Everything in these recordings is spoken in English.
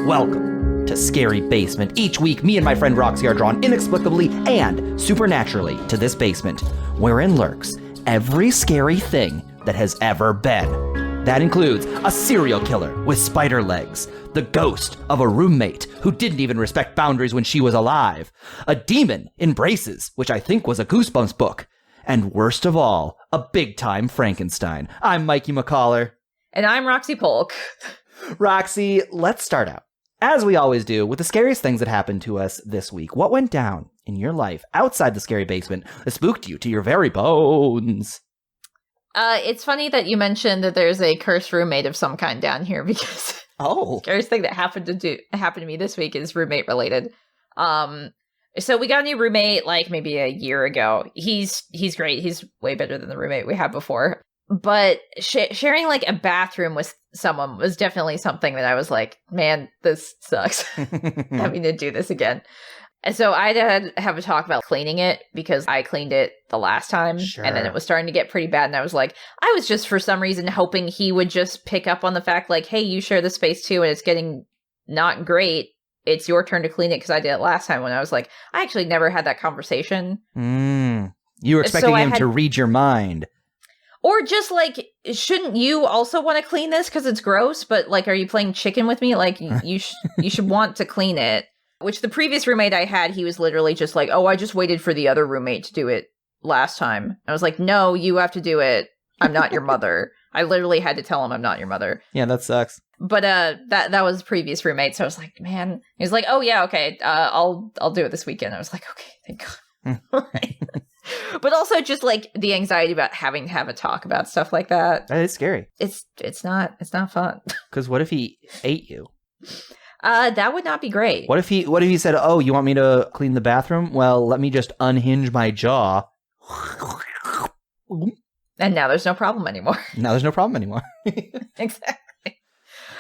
Welcome to Scary Basement. Each week, me and my friend Roxy are drawn inexplicably and supernaturally to this basement, wherein lurks every scary thing that has ever been. That includes a serial killer with spider legs, the ghost of a roommate who didn't even respect boundaries when she was alive, a demon in braces, which I think was a Goosebumps book, and worst of all, a big-time Frankenstein. I'm Mikey McCollor. And I'm Roxy Polk. Roxy, let's start out, as we always do, with the scariest things that happened to us this week. What went down in your life outside the scary basement that spooked you to your very bones? It's funny that you mentioned that there's a cursed roommate of some kind down here because the scariest thing that happened to me this week is roommate related. So we got a new roommate like maybe a year ago. He's great. He's way better than the roommate we had before. But sharing like a bathroom with someone was definitely something that I was like, man, this sucks. Having to do this again. And so I had to have a talk about cleaning it because I cleaned it the last time. Sure. And then it was starting to get pretty bad. And I was like, I was just for some reason hoping he would just pick up on the fact like, hey, you share the space too. And it's getting not great. It's your turn to clean it because I did it last time when I was like, I actually never had that conversation. You were expecting him to read your mind. Or just like, shouldn't you also want to clean this because it's gross? But like, are you playing chicken with me? Like, you should want to clean it. Which the previous roommate I had, he was literally just like, oh, I just waited for the other roommate to do it last time. I was like, no, you have to do it. I'm not your mother. I literally had to tell him I'm not your mother. Yeah, that sucks. But that was the previous roommate. So I was like, man, he was like, oh yeah, okay, I'll do it this weekend. I was like, okay, thank God. All right. But also just like the anxiety about having to have a talk about stuff like that. That is scary. It's not fun. Because what if he ate you? That would not be great. What if he said, oh, you want me to clean the bathroom? Well, let me just unhinge my jaw. And now there's no problem anymore. Exactly.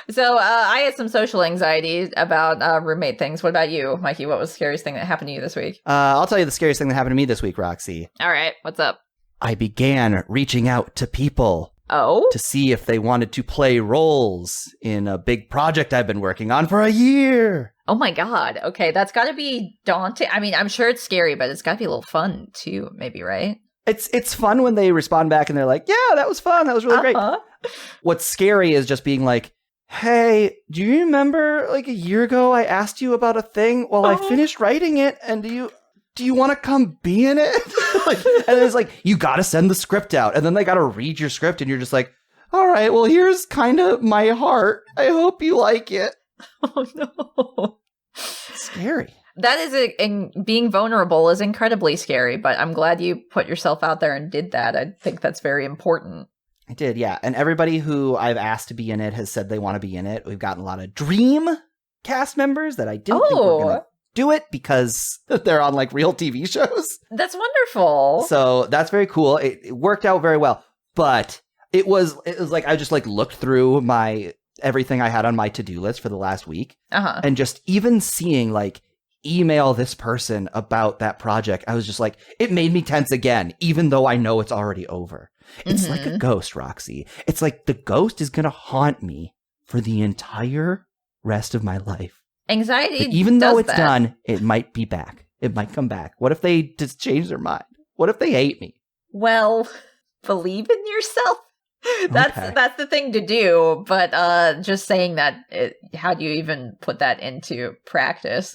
So I had some social anxiety about roommate things. What about you, Mikey? What was the scariest thing that happened to you this week? I'll tell you the scariest thing that happened to me this week, Roxy. All right. What's up? I began reaching out to people. Oh? To see if they wanted to play roles in a big project I've been working on for a year. Oh my God. Okay, that's got to be daunting. I mean, I'm sure it's scary, but it's got to be a little fun too, maybe, right? It's fun when they respond back and they're like, yeah, that was fun. That was really great. What's scary is just being like, hey, do you remember like a year ago I asked you about a thing? Well, I finished writing it, and do you want to come be in it? And it's like, you got to send the script out. And then they got to read your script. And you're just like, all right, well, here's kind of my heart. I hope you like it. Oh, no. Scary. That is, being vulnerable is incredibly scary. But I'm glad you put yourself out there and did that. I think that's very important. I did, yeah. And everybody who I've asked to be in it has said they want to be in it. We've gotten a lot of dream cast members that I didn't think were going to do it because they're on like real TV shows. That's wonderful. So that's very cool. It worked out very well, but it was like I just like looked through my everything I had on my to-do list for the last week, and just even seeing like email this person about that project, I was just like, it made me tense again, even though I know it's already over. It's like a ghost, Roxy. It's like the ghost is gonna haunt me for the entire rest of my life. Anxiety, but even though it's done, it might be back. It might come back. What if they just change their mind? What if they hate me? Well, believe in yourself. That's the thing to do. But just saying that, how do you even put that into practice?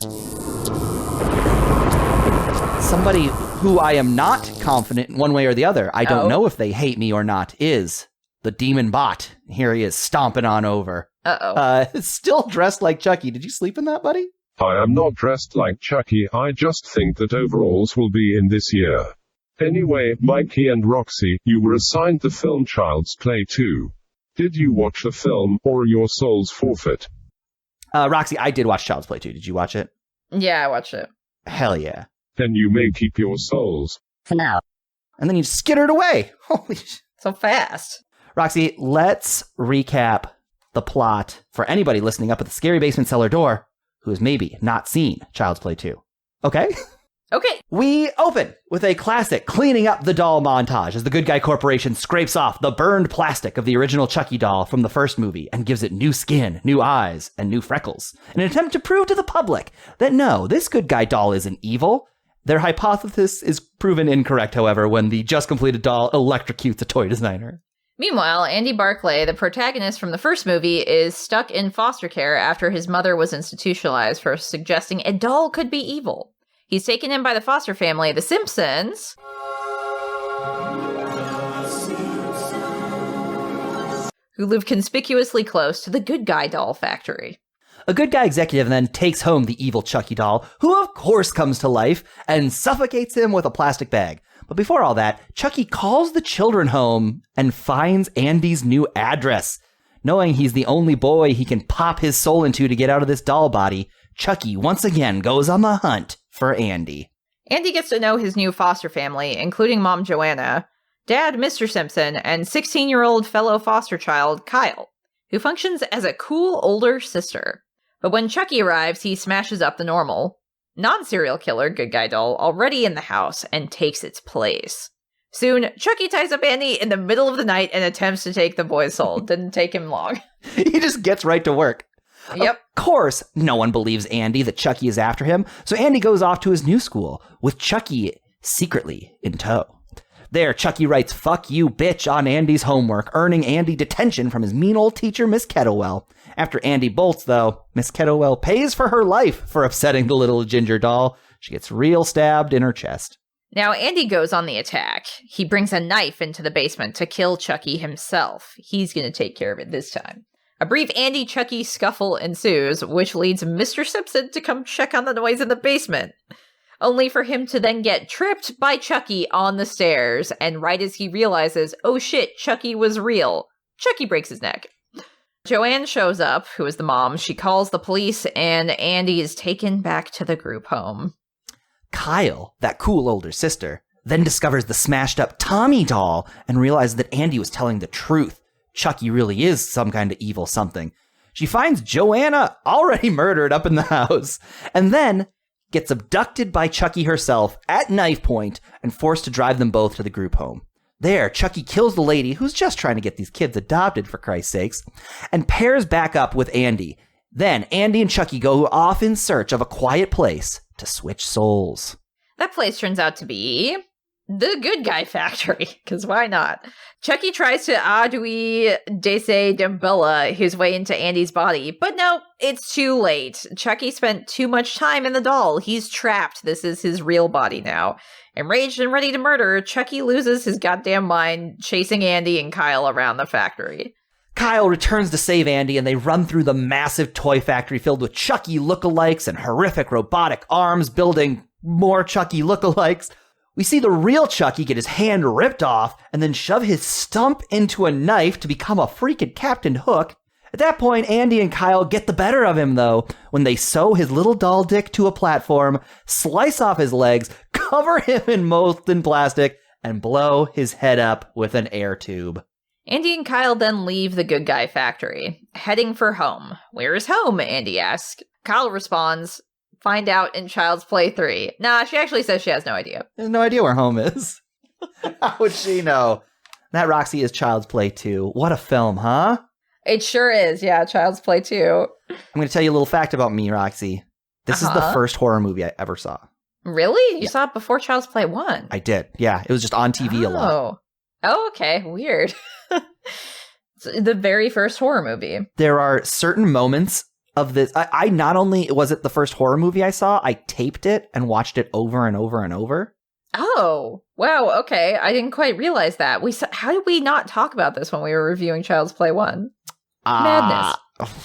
Somebody who I am not confident in one way or the other, I don't know if they hate me or not, is the demon bot. Here he is, stomping on over. Still dressed like Chucky. Did you sleep in that, buddy? I am not dressed like Chucky. I just think that overalls will be in this year. Anyway, Mikey and Roxy, you were assigned the film Child's Play 2. Did you watch the film, or your soul's forfeit? Roxy, I did watch Child's Play 2. Did you watch it? Yeah, I watched it. Hell yeah. Then you may keep your souls. For now. And then you skittered away. Holy shit. So fast. Roxy, let's recap the plot for anybody listening up at the Scary Basement cellar door who has maybe not seen Child's Play 2. Okay? Okay. We open with a classic cleaning up the doll montage as the Good Guy Corporation scrapes off the burned plastic of the original Chucky doll from the first movie and gives it new skin, new eyes, and new freckles, in an attempt to prove to the public that no, this Good Guy doll isn't evil. Their hypothesis is proven incorrect, however, when the just completed doll electrocutes a toy designer. Meanwhile, Andy Barclay, the protagonist from the first movie, is stuck in foster care after his mother was institutionalized for suggesting a doll could be evil. He's taken in by the foster family, the Simpsons, who live conspicuously close to the Good Guy doll factory. A Good Guy executive then takes home the evil Chucky doll, who of course comes to life, and suffocates him with a plastic bag. But before all that, Chucky calls the children home and finds Andy's new address. Knowing he's the only boy he can pop his soul into to get out of this doll body, Chucky once again goes on the hunt for Andy. Andy gets to know his new foster family, including Mom Joanna, Dad Mr. Simpson, and 16-year-old fellow foster child Kyle, who functions as a cool older sister. But when Chucky arrives, he smashes up the normal, non-serial killer Good Guy doll already in the house and takes its place. Soon, Chucky ties up Andy in the middle of the night and attempts to take the boy's soul. Didn't take him long. He just gets right to work. Yep. Of course, no one believes Andy that Chucky is after him, so Andy goes off to his new school, with Chucky secretly in tow. There, Chucky writes, "Fuck you, bitch," on Andy's homework, earning Andy detention from his mean old teacher, Miss Kettlewell. After Andy bolts, though, Miss Kettlewell pays for her life for upsetting the little ginger doll. She gets real stabbed in her chest. Now, Andy goes on the attack. He brings a knife into the basement to kill Chucky himself. He's going to take care of it this time. A brief Andy-Chucky scuffle ensues, which leads Mr. Simpson to come check on the noise in the basement, only for him to then get tripped by Chucky on the stairs, and right as he realizes, oh shit, Chucky was real, Chucky breaks his neck. Joanne shows up, who is the mom. She calls the police, and Andy is taken back to the group home. Kyle, that cool older sister, then discovers the smashed-up Tommy doll and realizes that Andy was telling the truth. Chucky really is some kind of evil something. She finds Joanna already murdered up in the house, and then gets abducted by Chucky herself at knife point and forced to drive them both to the group home. There, Chucky kills the lady who's just trying to get these kids adopted, for Christ's sakes, and pairs back up with Andy. Then, Andy and Chucky go off in search of a quiet place to switch souls. That place turns out to be the Good Guy factory, because why not? Chucky tries to Adui Dese Dembella his way into Andy's body, but no, it's too late. Chucky spent too much time in the doll. He's trapped. This is his real body now. Enraged and ready to murder, Chucky loses his goddamn mind, chasing Andy and Kyle around the factory. Kyle returns to save Andy, and they run through the massive toy factory filled with Chucky lookalikes and horrific robotic arms building more Chucky lookalikes. We see the real Chucky get his hand ripped off and then shove his stump into a knife to become a freaking Captain Hook. At that point, Andy and Kyle get the better of him, though, when they sew his little doll dick to a platform, slice off his legs, cover him in molten plastic, and blow his head up with an air tube. Andy and Kyle then leave the Good Guy factory, heading for home. Where is home? Andy asks. Kyle responds, find out in Child's Play 3. Nah, she actually says she has no idea. Has no idea where home is. How would she know? That, Roxy, is Child's Play 2. What a film, huh? It sure is, yeah, Child's Play 2. I'm going to tell you a little fact about me, Roxy. This is the first horror movie I ever saw. Really? You saw it before Child's Play 1? I did, yeah. It was just on TV a lot. Oh, okay, weird. It's the very first horror movie. There are certain moments of this. I not only was it the first horror movie I saw, I taped it and watched it over and over and over. Oh, wow, okay. I didn't quite realize that. How did we not talk about this when we were reviewing Child's Play 1? Madness.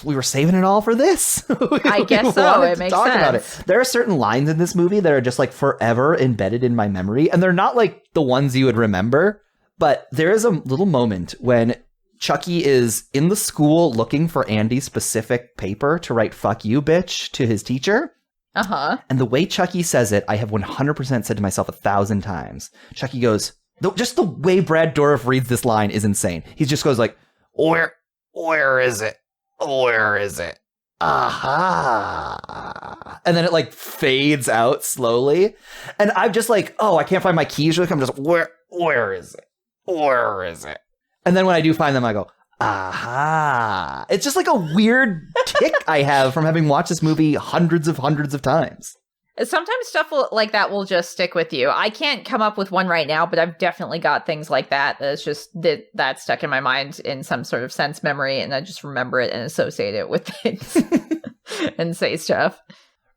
We were saving it all for this. I guess so. It makes sense. About it. There are certain lines in this movie that are just like forever embedded in my memory, and they're not like the ones you would remember, but there is a little moment when Chucky is in the school looking for Andy's specific paper to write "fuck you, bitch" to his teacher. Uh-huh. And the way Chucky says it, I have 100% said to myself 1,000 times. Chucky goes, just the way Brad Dourif reads this line is insane. He just goes like, where is it? Where is it? Aha. and then it like fades out slowly. And I'm just like, oh, I can't find my keys. I'm just, where is it? Where is it? And then when I do find them, I go, aha. It's just like a weird tick I have from having watched this movie hundreds of times. Sometimes stuff like that will just stick with you. I can't come up with one right now, but I've definitely got things like that that's just that stuck in my mind in some sort of sense memory, and I just remember it and associate it with things and say stuff.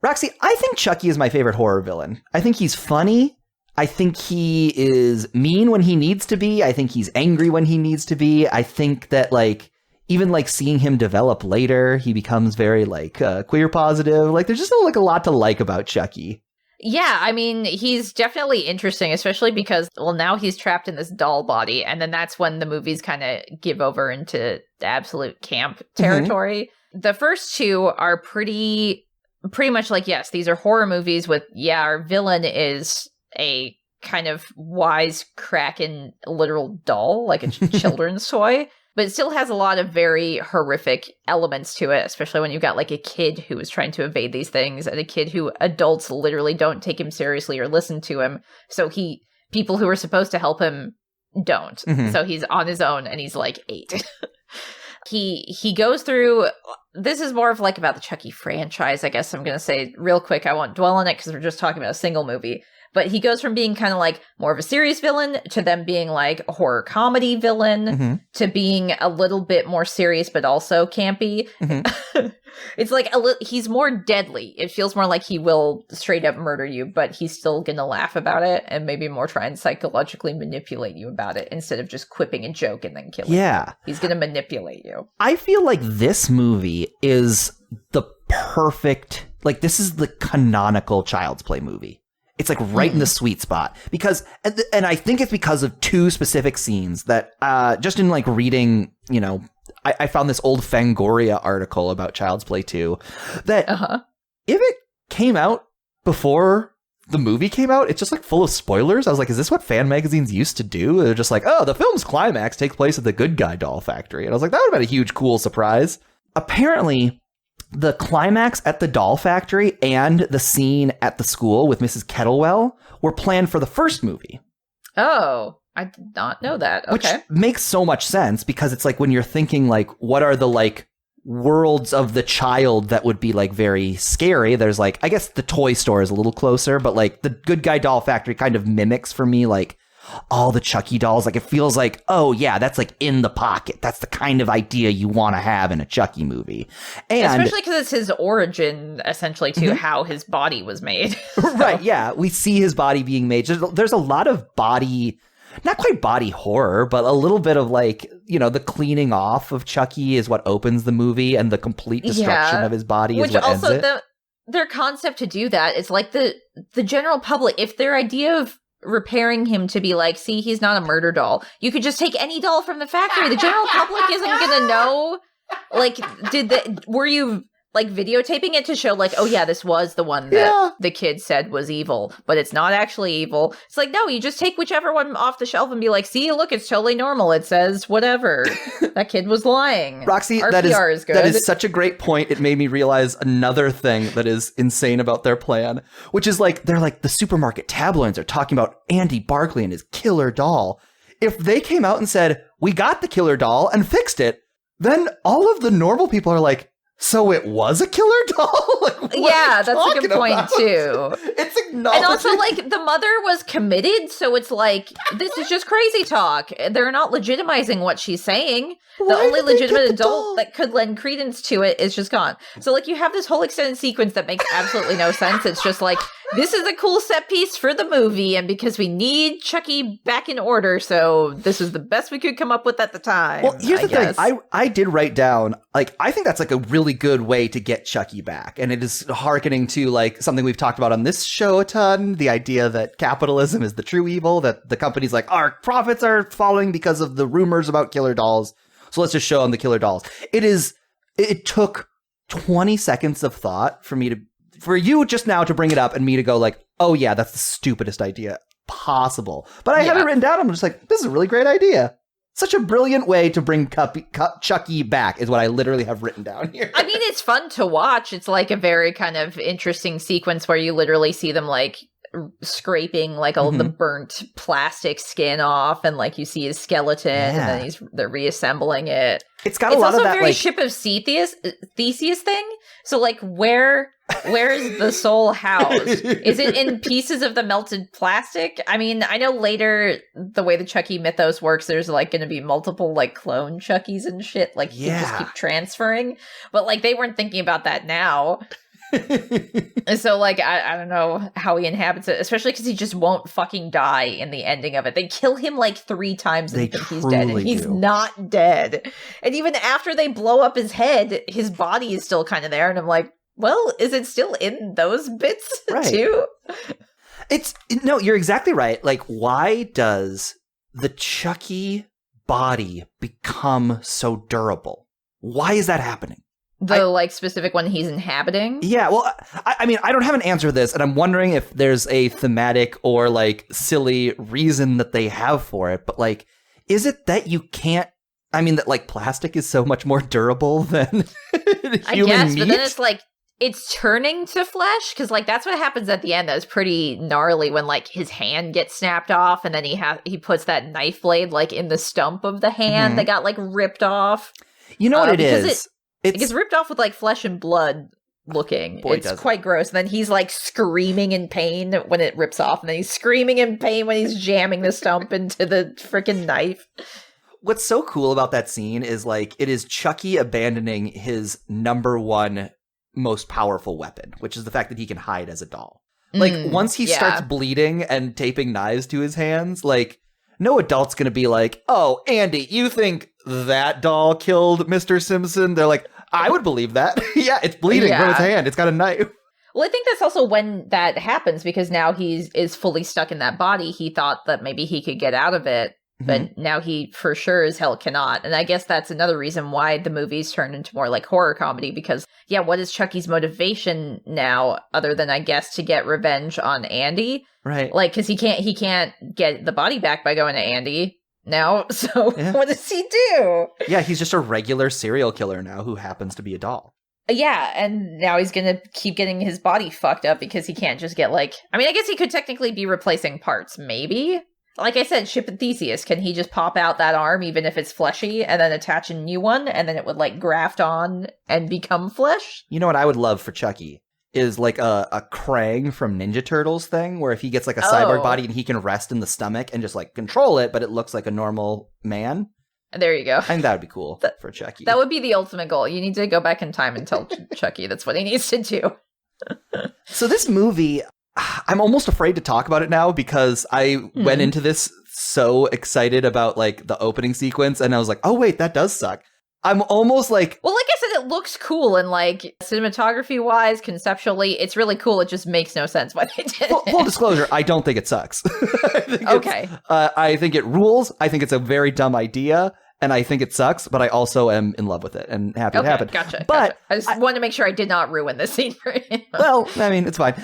Roxy, I think Chucky is my favorite horror villain. I think he's funny. I think he is mean when he needs to be. I think he's angry when he needs to be. I think that like even like seeing him develop later, he becomes very like queer positive. Like there's just like a lot to like about Chucky. Yeah, I mean, he's definitely interesting, especially because, well, now he's trapped in this doll body. And then that's when the movies kind of give over into absolute camp territory. Mm-hmm. The first two are pretty much like, yes, these are horror movies with, yeah, our villain is a kind of wise-cracking literal doll, like a children's toy. But it still has a lot of very horrific elements to it, especially when you've got like a kid who is trying to evade these things and a kid who adults literally don't take him seriously or listen to him. So people who are supposed to help him don't. Mm-hmm. So he's on his own and he's like 8. He goes through, this is more of like about the Chucky franchise, I guess I'm going to say real quick. I won't dwell on it because we're just talking about a single movie. But he goes from being kind of like more of a serious villain to them being like a horror comedy villain to being a little bit more serious, but also campy. Mm-hmm. It's like he's more deadly. It feels more like he will straight up murder you, but he's still going to laugh about it and maybe more try and psychologically manipulate you about it instead of just quipping a joke and then killing you. He's going to manipulate you. I feel like this movie is the perfect, like this is the canonical Child's Play movie. It's like right in the sweet spot because, and I think it's because of two specific scenes that just in like reading, you know, I found this old Fangoria article about Child's Play 2 that if it came out before the movie came out, it's just like full of spoilers. I was like, is this what fan magazines used to do? They're just like, oh, the film's climax takes place at the Good Guy doll factory. And I was like, that would have been a huge, cool surprise. Apparently, the climax at the doll factory and the scene at the school with Mrs. Kettlewell were planned for the first movie. Oh, I did not know that. Okay. Which makes so much sense because it's like when you're thinking like, what are the like worlds of the child that would be like very scary? There's like, I guess the toy store is a little closer, but like the Good Guy doll factory kind of mimics for me like all the Chucky dolls. Like it feels like, oh yeah, that's like in the pocket. That's the kind of idea you want to have in a Chucky movie. And especially because it's his origin essentially to how his body was made. So. Right, yeah. We see his body being made. There's a lot of body, not quite body horror, but a little bit of like, you know, the cleaning off of Chucky is what opens the movie and the complete destruction of his body is what ends it. Which also, their concept to do that is like the general public, if their idea of repairing him to be like, see, he's not a murder doll. You could just take any doll from the factory. The general public isn't going to know. Like, were you like videotaping it to show like, oh yeah, this was the one that the kid said was evil, but it's not actually evil. It's like, no, you just take whichever one off the shelf and be like, see, look, it's totally normal. It says whatever. That kid was lying. Roxy, Our that PR is good. That is such a great point. It made me realize another thing that is insane about their plan, which is like, they're like the supermarket tabloids are talking about Andy Barkley and his killer doll. If they came out and said, we got the killer doll and fixed it, then all of the normal people are like, so it was a killer doll? Like, yeah, that's a good point, too. It's acknowledging. And also, like, the mother was committed, so it's like, this is just crazy talk. They're not legitimizing what she's saying. The only legitimate adult that could lend credence to it is just gone. So, like, you have this whole extended sequence that makes absolutely no sense. It's just like, this is a cool set piece for the movie, and because we need Chucky back in order, so this is the best we could come up with at the time. Well, here's the thing. I did write down, like, I think that's like a really good way to get Chucky back. And it is hearkening to like something we've talked about on this show a ton, the idea that capitalism is the true evil, that the company's like, our profits are falling because of the rumors about killer dolls. So let's just show them the killer dolls. It took 20 seconds of thought for you just now to bring it up and me to go like, oh yeah, that's the stupidest idea possible. But I have it written down. I'm just like, this is a really great idea. Such a brilliant way to bring Chucky back is what I literally have written down here. I mean, it's fun to watch. It's like a very kind of interesting sequence where you literally see them like scraping like all the burnt plastic skin off, and like you see his skeleton, and then they're reassembling it. It's got a lot of that, very like Ship of Theseus thing. So like where is the soul housed? Is it in pieces of the melted plastic? I mean, I know later the way the Chucky mythos works, there's like going to be multiple like clone Chuckies and shit. Like you just keep transferring, but like they weren't thinking about that now. So like I don't know how he inhabits it, especially because he just won't fucking die in the ending of it. They kill him like 3 times and think he's dead, and he's not dead. And even after they blow up his head, his body is still kind of there, and I'm like, well, is it still in those bits too? No, you're exactly right. Like, why does the Chucky body become so durable? Why is that happening? The specific one he's inhabiting? Yeah, well, I mean, I don't have an answer to this, and I'm wondering if there's a thematic or, like, silly reason that they have for it, but, like, is it that you can't, I mean, that, like, plastic is so much more durable than human meat? But then it's, like, it's turning to flesh, because, like, that's what happens at the end. That was pretty gnarly when, like, his hand gets snapped off, and then he puts that knife blade, like, in the stump of the hand that got, like, ripped off. You know what it is? It gets ripped off with, like, flesh and blood looking. It's quite gross. And then he's, like, screaming in pain when it rips off. And then he's screaming in pain when he's jamming the stump into the freaking knife. What's so cool about that scene is, like, it is Chucky abandoning his number one most powerful weapon, which is the fact that he can hide as a doll. Like, once he starts bleeding and taping knives to his hands, like, no adult's gonna be like, oh, Andy, you think that doll killed Mr. Simpson? They're like, I would believe that. Yeah, it's bleeding from his hand. It's got a knife. Well, I think that's also when that happens, because now he is fully stuck in that body. He thought that maybe he could get out of it, but now he for sure as hell cannot. And I guess that's another reason why the movies turned into more like horror comedy, because, what is Chucky's motivation now, other than, I guess, to get revenge on Andy? Right. Like, because he can't get the body back by going to Andy now, so what does he do? Yeah, he's just a regular serial killer now who happens to be a doll. Yeah, and now he's gonna keep getting his body fucked up because he can't just get, like... I mean, I guess he could technically be replacing parts, maybe? Like I said, Ship of Theseus, can he just pop out that arm, even if it's fleshy, and then attach a new one, and then it would, like, graft on and become flesh? You know what I would love for Chucky? Is like a Krang from Ninja Turtles thing, where if he gets like a cyborg body and he can rest in the stomach and just like control it, but it looks like a normal man. There you go. I think that would be cool for Chucky. That would be the ultimate goal. You need to go back in time and tell Chucky that's what he needs to do. So this movie, I'm almost afraid to talk about it now, because I went into this so excited about like the opening sequence, and I was like, oh wait, that does suck. I'm almost like... Well, like I said, it looks cool, and like cinematography-wise, conceptually, it's really cool. It just makes no sense why they did it. Full disclosure, I don't think it sucks. I think it rules. I think it's a very dumb idea, and I think it sucks, but I also am in love with it and happy it happened. Gotcha. But I just wanted to make sure I did not ruin this scene for you. Well, I mean, it's fine.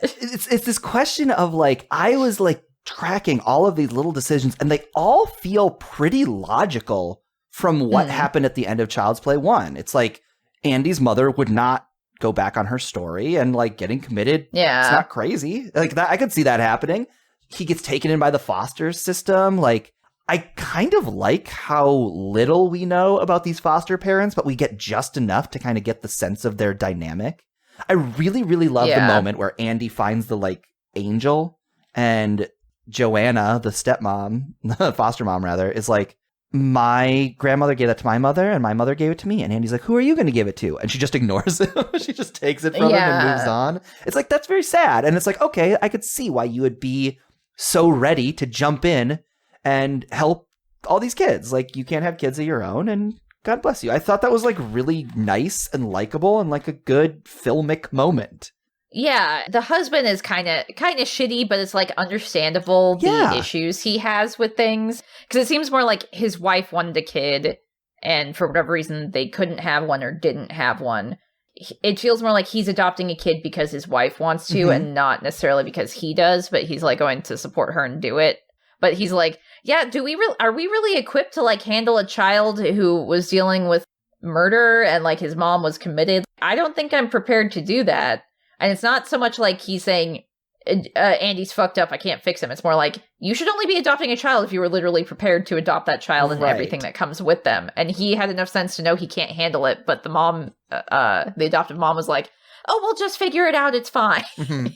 It's this question of like, I was like tracking all of these little decisions, and they all feel pretty logical from what happened at the end of Child's Play 1. It's like Andy's mother would not go back on her story, and like getting committed. Yeah. It's not crazy. Like that, I could see that happening. He gets taken in by the foster system. Like, I kind of like how little we know about these foster parents, but we get just enough to kind of get the sense of their dynamic. I really, really love the moment where Andy finds the like angel, and Joanna, the stepmom, the foster mom rather, is like, my grandmother gave that to my mother, and my mother gave it to me. And Andy's like, who are you going to give it to? And she just ignores him. She just takes it from him and moves on. It's like, that's very sad. And it's like, okay, I could see why you would be so ready to jump in and help all these kids. Like, you can't have kids of your own, and God bless you. I thought that was like really nice and likable and like a good filmic moment. Yeah, the husband is kind of shitty, but it's like understandable the issues he has with things, because it seems more like his wife wanted a kid, and for whatever reason they couldn't have one or didn't have one. It feels more like he's adopting a kid because his wife wants to, and not necessarily because he does, but he's like going to support her and do it. But he's like, yeah, are we really equipped to like handle a child who was dealing with murder and like his mom was committed? I don't think I'm prepared to do that. And it's not so much like he's saying, Andy's fucked up, I can't fix him. It's more like, you should only be adopting a child if you were literally prepared to adopt that child and everything that comes with them. And he had enough sense to know he can't handle it. But the mom, the adoptive mom was like, oh, we'll just figure it out. It's fine. Mm-hmm.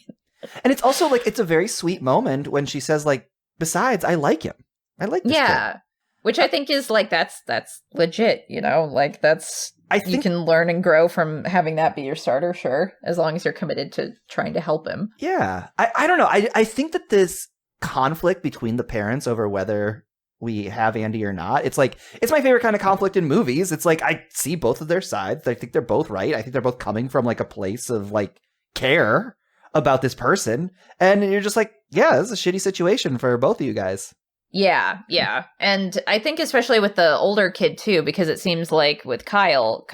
And it's also like, it's a very sweet moment when she says like, besides, I like him. I like this kid. Which I think is like, that's legit, you know, like you can learn and grow from having that be your starter, sure, as long as you're committed to trying to help him. Yeah. I don't know. I think that this conflict between the parents over whether we have Andy or not, it's like, it's my favorite kind of conflict in movies. It's like, I see both of their sides. I think they're both right. I think they're both coming from like a place of like care about this person. And you're just like, yeah, this is a shitty situation for both of you guys. Yeah. And I think especially with the older kid too, because it seems like with Kyle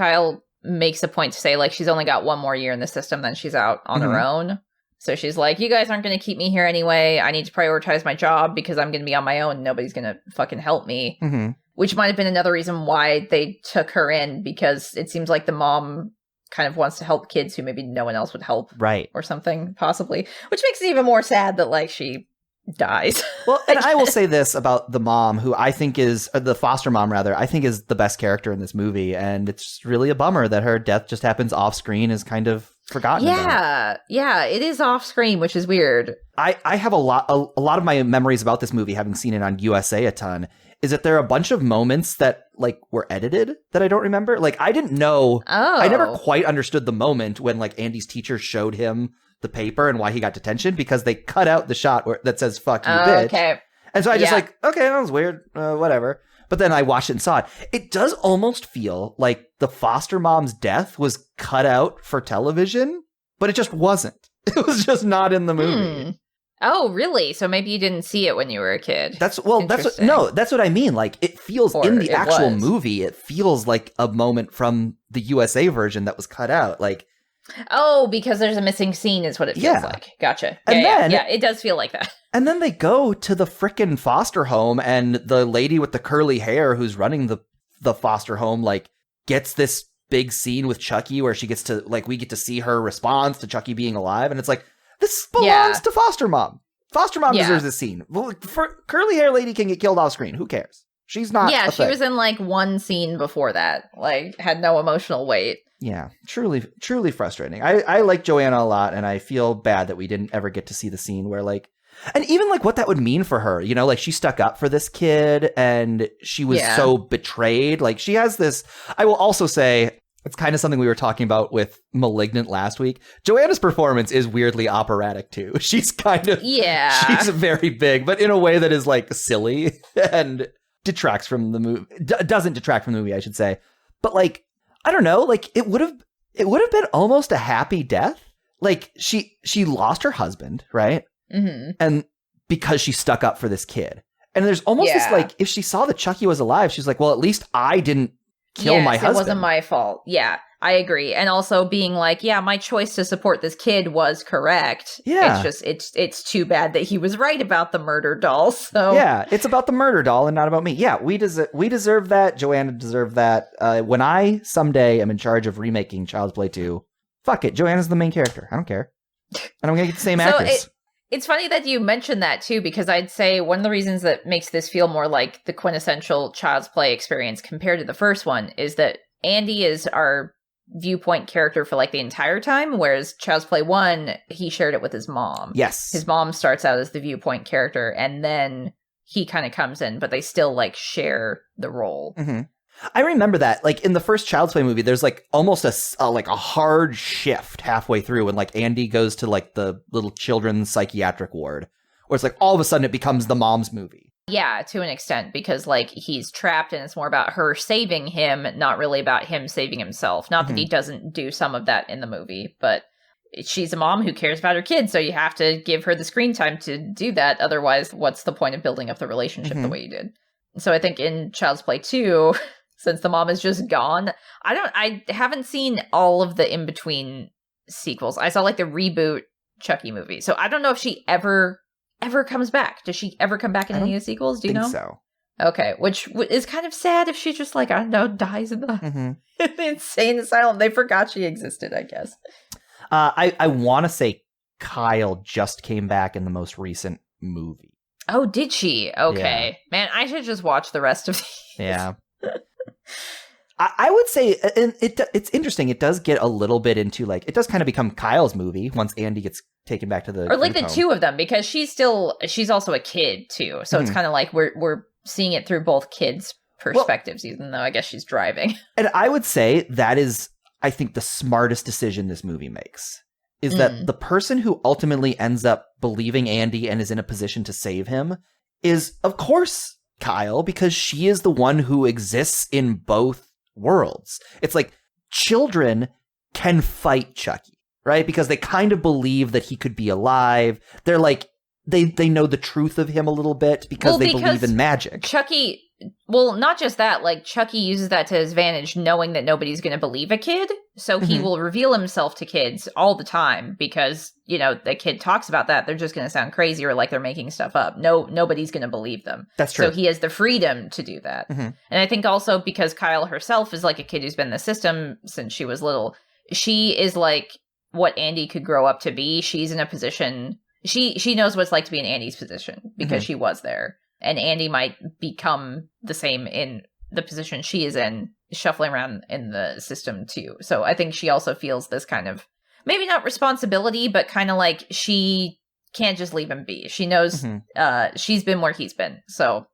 makes a point to say like she's only got one more year in the system, then she's out on her own. So she's like, you guys aren't going to keep me here anyway. I need to prioritize my job because I'm going to be on my own. Nobody's going to fucking help me. Mm-hmm. Which might have been another reason why they took her in, because it seems like the mom kind of wants to help kids who maybe no one else would help. Right. Or something, possibly. Which makes it even more sad that like she dies. Well, and I will say this about the mom, who I think is, the foster mom rather, I think is the best character in this movie. And it's really a bummer that her death just happens off screen, is kind of forgotten about. Yeah, it is off screen, which is weird. I have a lot of my memories about this movie, having seen it on USA a ton, is that there are a bunch of moments that like were edited that I don't remember. Like I didn't know, I never quite understood the moment when like Andy's teacher showed him the paper and why he got detention, because they cut out the shot that says "fuck you, bitch." Okay. And so I just like, okay, that was weird, whatever. But then I watched it and saw it. It does almost feel like the foster mom's death was cut out for television, but it just wasn't. It was just not in the movie. Oh, really? So maybe you didn't see it when you were a kid. That's what I mean. Like it feels in the actual movie, it feels like a moment from the USA version that was cut out. Like, oh, because there's a missing scene is what it feels like. Gotcha. Yeah, it does feel like that. And then they go to the frickin' foster home, and the lady with the curly hair who's running the foster home, like, gets this big scene with Chucky where she gets to, like, we get to see her response to Chucky being alive. And it's like, this belongs to foster mom. Foster mom deserves this scene. Well, curly hair lady can get killed off screen. Who cares? She's not. Yeah, she was in like one scene before that. Like, had no emotional weight. Yeah, truly frustrating. I like Joanna a lot, and I feel bad that we didn't ever get to see the scene where, like, and even like what that would mean for her, you know, like she stuck up for this kid and she was so betrayed. Like she has this, I will also say, it's kind of something we were talking about with Malignant last week. Joanna's performance is weirdly operatic too. She's kind of, she's very big, but in a way that is like silly and detracts from the movie, doesn't detract from the movie, I should say. But like, I don't know, like it would have been almost a happy death. Like she lost her husband, right? Mm-hmm. And because she stuck up for this kid. And there's almost this like, if she saw that Chucky was alive, she's like, well, at least I didn't kill my husband. It wasn't my fault. Yeah, I agree. And also being like, yeah, my choice to support this kid was correct. Yeah. It's just, it's too bad that he was right about the murder doll. So yeah, it's about the murder doll and not about me. Yeah, we deserve that. Joanna deserved that. When I someday am in charge of remaking Child's Play 2, fuck it. Joanna's the main character. I don't care. And I'm going to get the same actress. It's funny that you mentioned that, too, because I'd say one of the reasons that makes this feel more like the quintessential Child's Play experience compared to the first one is that Andy is our viewpoint character for, like, the entire time, whereas Child's Play 1, he shared it with his mom. Yes. His mom starts out as the viewpoint character, and then he kind of comes in, but they still, like, share the role. Mm-hmm. I remember that, like, in the first Child's Play movie, there's, like, almost a hard shift halfway through when, like, Andy goes to, like, the little children's psychiatric ward, where it's, like, all of a sudden it becomes the mom's movie. Yeah, to an extent, because, like, he's trapped and it's more about her saving him, not really about him saving himself. Not that he doesn't do some of that in the movie, but she's a mom who cares about her kids, so you have to give her the screen time to do that. Otherwise, what's the point of building up the relationship the way you did? So I think in Child's Play 2... since the mom is just gone, I haven't seen all of the in-between sequels. I saw like the reboot Chucky movie. So I don't know if she ever ever comes back. Does she ever come back in any of the sequels? Do you know? So. Okay, which is kind of sad if she just like, I don't know, dies in the, the insane asylum. They forgot she existed, I guess. I want to say Kyle just came back in the most recent movie. Oh, did she? Okay. Yeah. Man, I should just watch the rest of these. Yeah. I would say it's interesting. It does get a little bit into like, it does kind of become Kyle's movie once Andy gets taken back to the or like the home. two of them, because she's also a kid too. So it's kind of like we're seeing it through both kids' perspectives, even though I guess she's driving. And I would say that is, I think, the smartest decision this movie makes. Is that the person who ultimately ends up believing Andy and is in a position to save him is, of course, Kyle, because she is the one who exists in both worlds. It's like children can fight Chucky, right? Because they kind of believe that he could be alive. They're like, they know the truth of him a little bit because they believe in magic. Chucky, well, not just that, like Chucky uses that to his advantage, knowing that nobody's going to believe a kid. So he will reveal himself to kids all the time because, you know, the kid talks about that. They're just going to sound crazy or like they're making stuff up. Nobody's going to believe them. That's true. So he has the freedom to do that. And I think also because Kyle herself is like a kid who's been in the system since she was little, she is like what Andy could grow up to be. She's in a position, she knows what it's like to be in Andy's position because she was there. And Andy might become the same in the position she is in, shuffling around in the system too. So I think she also feels this kind of, maybe not responsibility, but kind of like she can't just leave him be. She knows she's been where he's been. So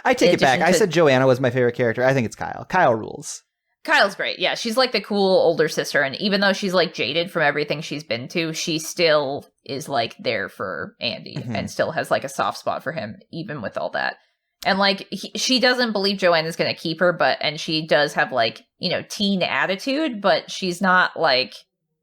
I take it back. I said Joanna was my favorite character. I think it's Kyle. Kyle rules. Kyle's great. Yeah, she's like the cool older sister. And even though she's like jaded from everything she's been to, she still is like there for Andy and still has like a soft spot for him, even with all that. And like, she doesn't believe Joanna's going to keep her, and she does have like, you know, teen attitude, but she's not like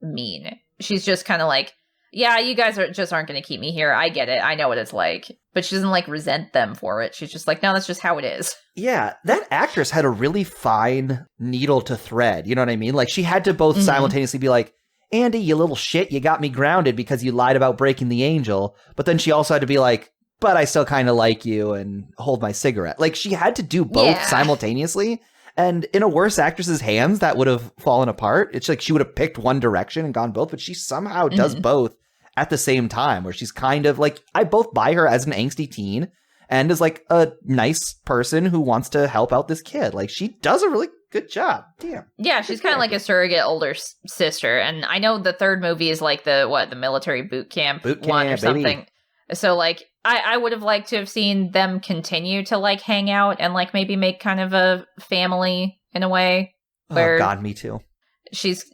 mean. She's just kind of like, yeah, you guys aren't going to keep me here. I get it. I know what it's like. But she doesn't like resent them for it. She's just like, no, that's just how it is. Yeah, that actress had a really fine needle to thread. You know what I mean? Like she had to both simultaneously be like, Andy, you little shit, you got me grounded because you lied about breaking the angel. But then she also had to be like, but I still kind of like you and hold my cigarette. Like she had to do both simultaneously. And in a worse actress's hands, that would have fallen apart. It's like she would have picked one direction and gone both, but she somehow does both at the same time, where she's kind of like, I both buy her as an angsty teen and as like a nice person who wants to help out this kid. Like she does a really good job. Damn. Yeah, she's kind of like a surrogate older sister. And I know the third movie is like the military boot camp one or something. Baby. So like I would have liked to have seen them continue to like hang out and like maybe make kind of a family in a way. Where, oh God, me too.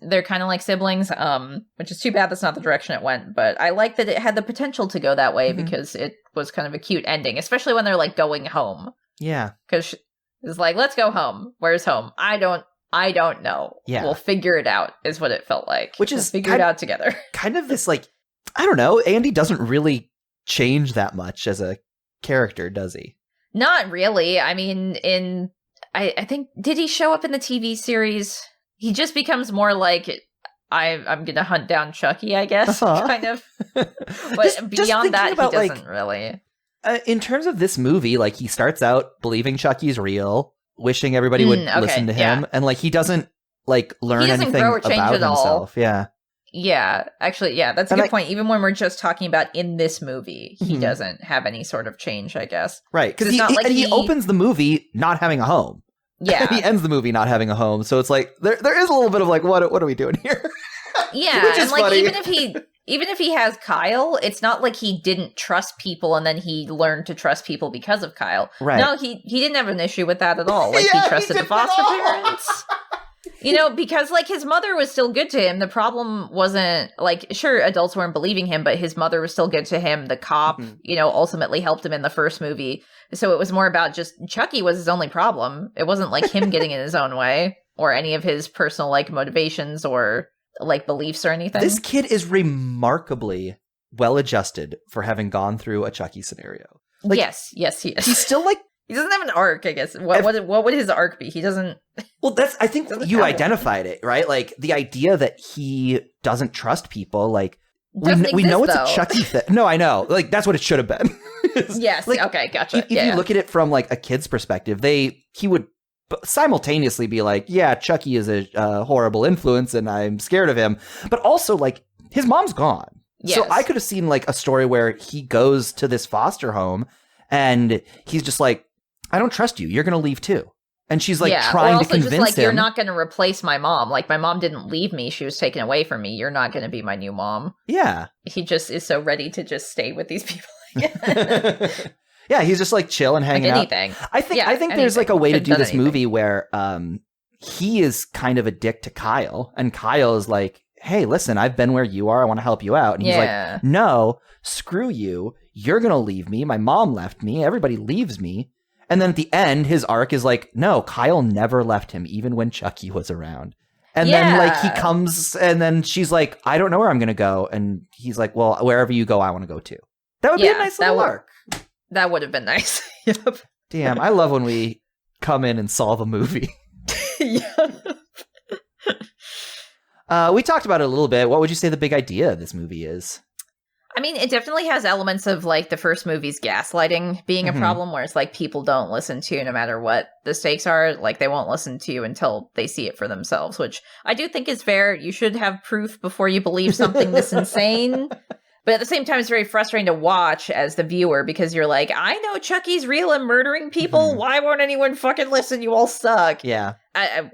They're kind of like siblings, which is too bad that's not the direction it went. But I like that it had the potential to go that way because it was kind of a cute ending, especially when they're like going home. Yeah, because it's like, let's go home. Where's home? I don't know. Yeah, we'll figure it out. Is what it felt like. Which is figure it out together. Kind of this like, I don't know. Andy doesn't really change that much as a character, does he? Not really. I mean, I think, did he show up in the TV series? He just becomes more like, I'm going to hunt down Chucky, I guess, kind of. But beyond that, he doesn't really. In terms of this movie, like, he starts out believing Chucky's real, wishing everybody would listen to him, and, like, he doesn't, like, learn anything about himself. Yeah. Yeah, actually, yeah, that's a good point. Even when we're just talking about in this movie, he doesn't have any sort of change, I guess. Right, because he opens the movie not having a home. Yeah. He ends the movie not having a home, so it's like there is a little bit of like, what are we doing here? Yeah, and like funny. even if he has Kyle, it's not like he didn't trust people and then he learned to trust people because of Kyle. Right. No, he didn't have an issue with that at all. Like he trusted the foster parents. You know, because like his mother was still good to him. The problem wasn't like, sure, adults weren't believing him, but his mother was still good to him. The cop, you know, ultimately helped him in the first movie. So it was more about just Chucky was his only problem. It wasn't like him getting in his own way or any of his personal like motivations or like beliefs or anything. This kid is remarkably well adjusted for having gone through a Chucky scenario. Like, yes, he is. He's still like, he doesn't have an arc, I guess. What would his arc be? He doesn't. Well, I think you identified it, right? Like the idea that he doesn't trust people, like we know it's a Chucky thing. No, I know. Like, that's what it should have been. Yes. Like, okay. Gotcha. If you look at it from like a kid's perspective, he would simultaneously be like, yeah, Chucky is a horrible influence and I'm scared of him. But also, like, his mom's gone. Yes. So I could have seen like a story where he goes to this foster home and he's just like, I don't trust you. You're going to leave too. And she's like trying to convince just like, him. You're not going to replace my mom. Like, my mom didn't leave me. She was taken away from me. You're not going to be my new mom. Yeah. He just is so ready to just stay with these people. Yeah, he's just like chill and hanging like anything. out. I think there's like a way to do this movie where he is kind of a dick to Kyle. And Kyle is like, hey, listen, I've been where you are. I want to help you out. And he's like, no, screw you. You're going to leave me. My mom left me. Everybody leaves me. And then at the end, his arc is like, no, Kyle never left him, even when Chucky was around. And then like he comes and then she's like, I don't know where I'm going to go. And he's like, well, wherever you go, I want to go too. That would be a nice little arc. That would have been nice. Yep. Damn, I love when we come in and solve a movie. We talked about it a little bit. What would you say the big idea of this movie is? I mean, it definitely has elements of like the first movie's gaslighting being a problem, where it's like people don't listen to you no matter what the stakes are. Like, they won't listen to you until they see it for themselves, which I do think is fair. You should have proof before you believe something this insane. But at the same time, it's very frustrating to watch as the viewer because you're like, I know Chucky's real and murdering people. Why won't anyone fucking listen? You all suck. Yeah.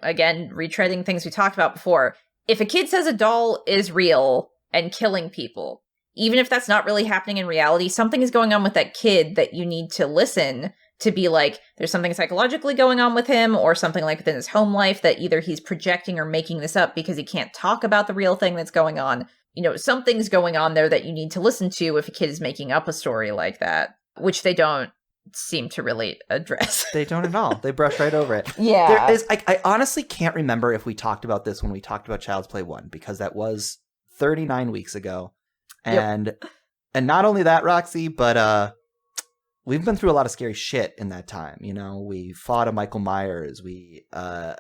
Again, retreading things we talked about before. If a kid says a doll is real and killing people, even if that's not really happening in reality, something is going on with that kid that you need to listen to be like, there's something psychologically going on with him or something like within his home life that either he's projecting or making this up because he can't talk about the real thing that's going on. You know, something's going on there that you need to listen to if a kid is making up a story like that, which they don't seem to really address. They don't at all. They brush right over it. Yeah. There is, I honestly can't remember if we talked about this when we talked about Child's Play 1, because that was 39 weeks ago. And not only that, Roxy, but we've been through a lot of scary shit in that time. You know, we fought a Michael Myers. We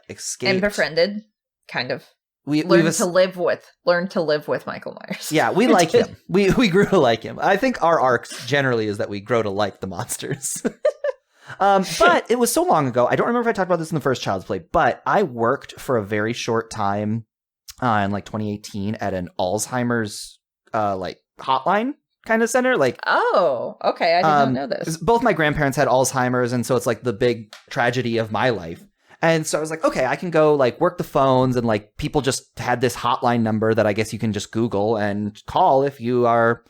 escaped and befriended, kind of. We learned to live with Michael Myers. Yeah, we like him. We grew to like him. I think our arcs generally is that we grow to like the monsters. But it was so long ago. I don't remember if I talked about this in the first Child's Play, but I worked for a very short time in like 2018 at an Alzheimer's like hotline kind of center. Like, oh, okay, I did not know this. Both my grandparents had Alzheimer's, and so it's like the big tragedy of my life. And so I was like, okay, I can go like work the phones, and like people just had this hotline number that I guess you can just Google and call if you are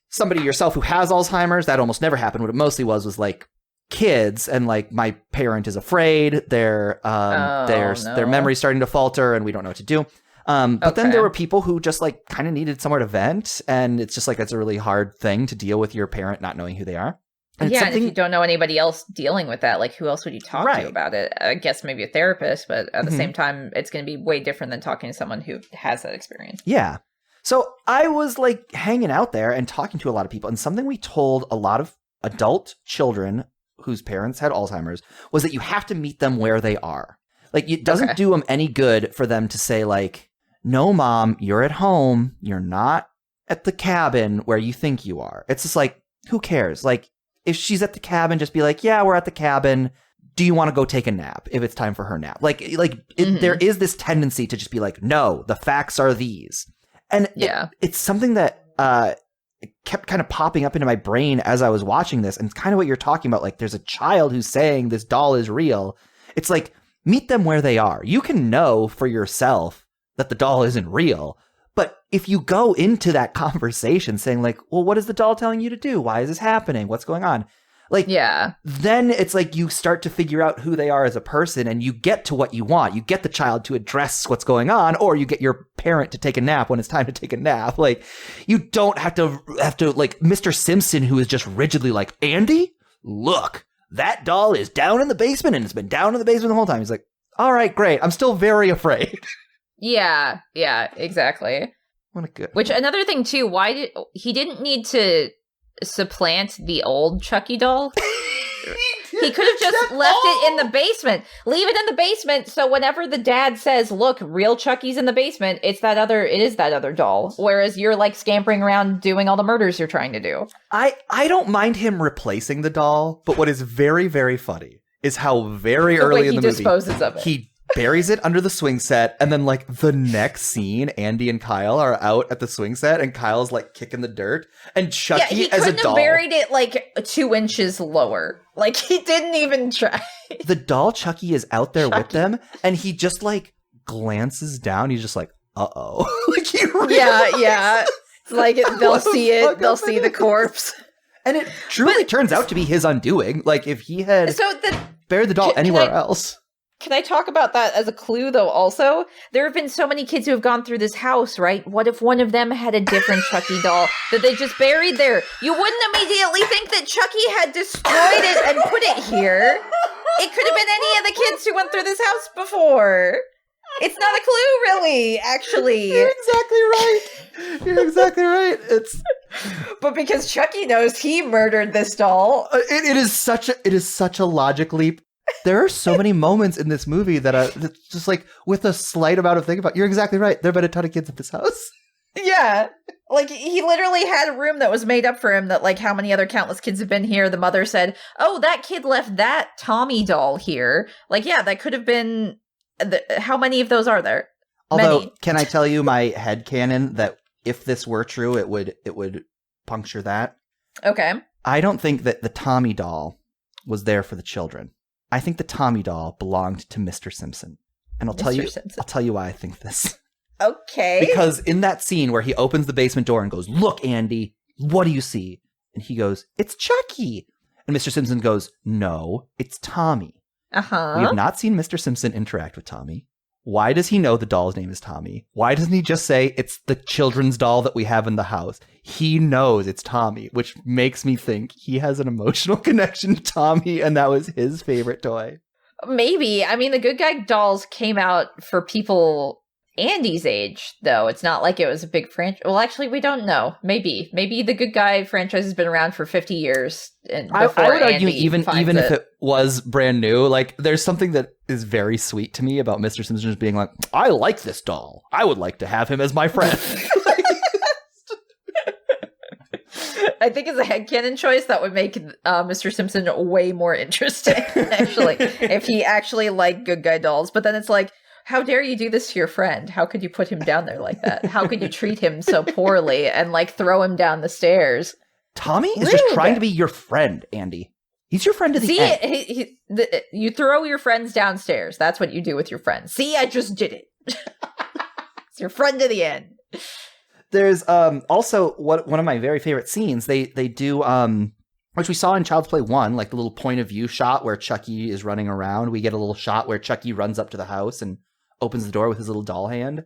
somebody yourself who has Alzheimer's. That almost never happened. What it mostly was like kids, and like my parent is afraid their memory's starting to falter and we don't know what to do. But then there were people who just like kind of needed somewhere to vent, and it's just like it's a really hard thing to deal with your parent not knowing who they are. And and if you don't know anybody else dealing with that, like who else would you talk to about it? I guess maybe a therapist, but at the same time, it's going to be way different than talking to someone who has that experience. Yeah. So I was like hanging out there and talking to a lot of people, and something we told a lot of adult children whose parents had Alzheimer's was that you have to meet them where they are. Like, it doesn't do them any good for them to say like, no, mom, you're at home. You're not at the cabin where you think you are. It's just like, who cares? Like, if she's at the cabin, just be like, yeah, we're at the cabin. Do you want to go take a nap if it's time for her nap? There is this tendency to just be like, no, the facts are these. And it's something that kept kind of popping up into my brain as I was watching this. And it's kind of what you're talking about. Like, there's a child who's saying this doll is real. It's like, meet them where they are. You can know for yourself that the doll isn't real. But if you go into that conversation saying like, well, what is the doll telling you to do? Why is this happening? What's going on? Like, then it's like you start to figure out who they are as a person, and you get to what you want. You get the child to address what's going on, or you get your parent to take a nap when it's time to take a nap. Like, you don't have to like Mr. Simpson, who is just rigidly like, Andy, look, that doll is down in the basement, and it's been down in the basement the whole time. He's like, all right, great. I'm still very afraid. Yeah, exactly. Which another thing too, he didn't need to supplant the old Chucky doll. He could have just left it in the basement. Leave it in the basement, so whenever the dad says, look, real Chucky's in the basement, it is that other doll. Whereas you're like scampering around doing all the murders you're trying to do. I don't mind him replacing the doll, but what is very, very funny is how very early in the movie disposes of it. He buries it under the swing set, and then like the next scene, Andy and Kyle are out at the swing set, and Kyle's like kicking the dirt, and Chucky as a doll. He couldn't have buried it like 2 inches lower. Like he didn't even try. The doll Chucky is out there with them, and he just like glances down. He's just like, uh-oh. Like he yeah. Like they'll see it. They'll see the corpse. And it truly turns out to be his undoing. Like if he had buried the doll anywhere else. Can I talk about that as a clue, though, also? There have been so many kids who have gone through this house, right? What if one of them had a different Chucky doll that they just buried there? You wouldn't immediately think that Chucky had destroyed it and put it here. It could have been any of the kids who went through this house before. It's not a clue, really, actually. You're exactly right. But because Chucky knows he murdered this doll. It is such a logic leap. There are so many moments in this movie that just like with a slight amount of thinking about. You're exactly right. There have been a ton of kids at this house. Yeah. Like he literally had a room that was made up for him that like how many other countless kids have been here. The mother said, oh, that kid left that Tommy doll here. Like, yeah, that could have been. How many of those are there? Although, many. Can I tell you my headcanon that if this were true, it would puncture that? Okay. I don't think that the Tommy doll was there for the children. I think the Tommy doll belonged to Mr. Simpson. And I'll tell you why I think this. Okay. Because in that scene where he opens the basement door and goes, look, Andy, what do you see? And he goes, it's Chucky. And Mr. Simpson goes, no, it's Tommy. Uh-huh. We have not seen Mr. Simpson interact with Tommy. Why does he know the doll's name is Tommy? Why doesn't he just say it's the children's doll that we have in the house? He knows it's Tommy, which makes me think he has an emotional connection to Tommy, and that was his favorite toy. Maybe. I mean, the Good Guy dolls came out for people Andy's age, though. It's not like it was a big franchise. Well, actually, we don't know. Maybe the Good Guy franchise has been around for 50 years. And I would argue Andy even if it was brand new, like there's something that is very sweet to me about Mr. Simpson just being like, I like this doll. I would like to have him as my friend. I think as a headcanon choice, that would make Mr. Simpson way more interesting, actually, if he actually liked Good Guy dolls. But then it's like, how dare you do this to your friend? How could you put him down there like that? How could you treat him so poorly and like throw him down the stairs? Tommy is just trying to be your friend, Andy. He's your friend to the end. You throw your friends downstairs. That's what you do with your friends. See, I just did it. It's your friend to the end. There's also one of my very favorite scenes. They do which we saw in Child's Play 1, like the little point of view shot where Chucky is running around. We get a little shot where Chucky runs up to the house and opens the door with his little doll hand.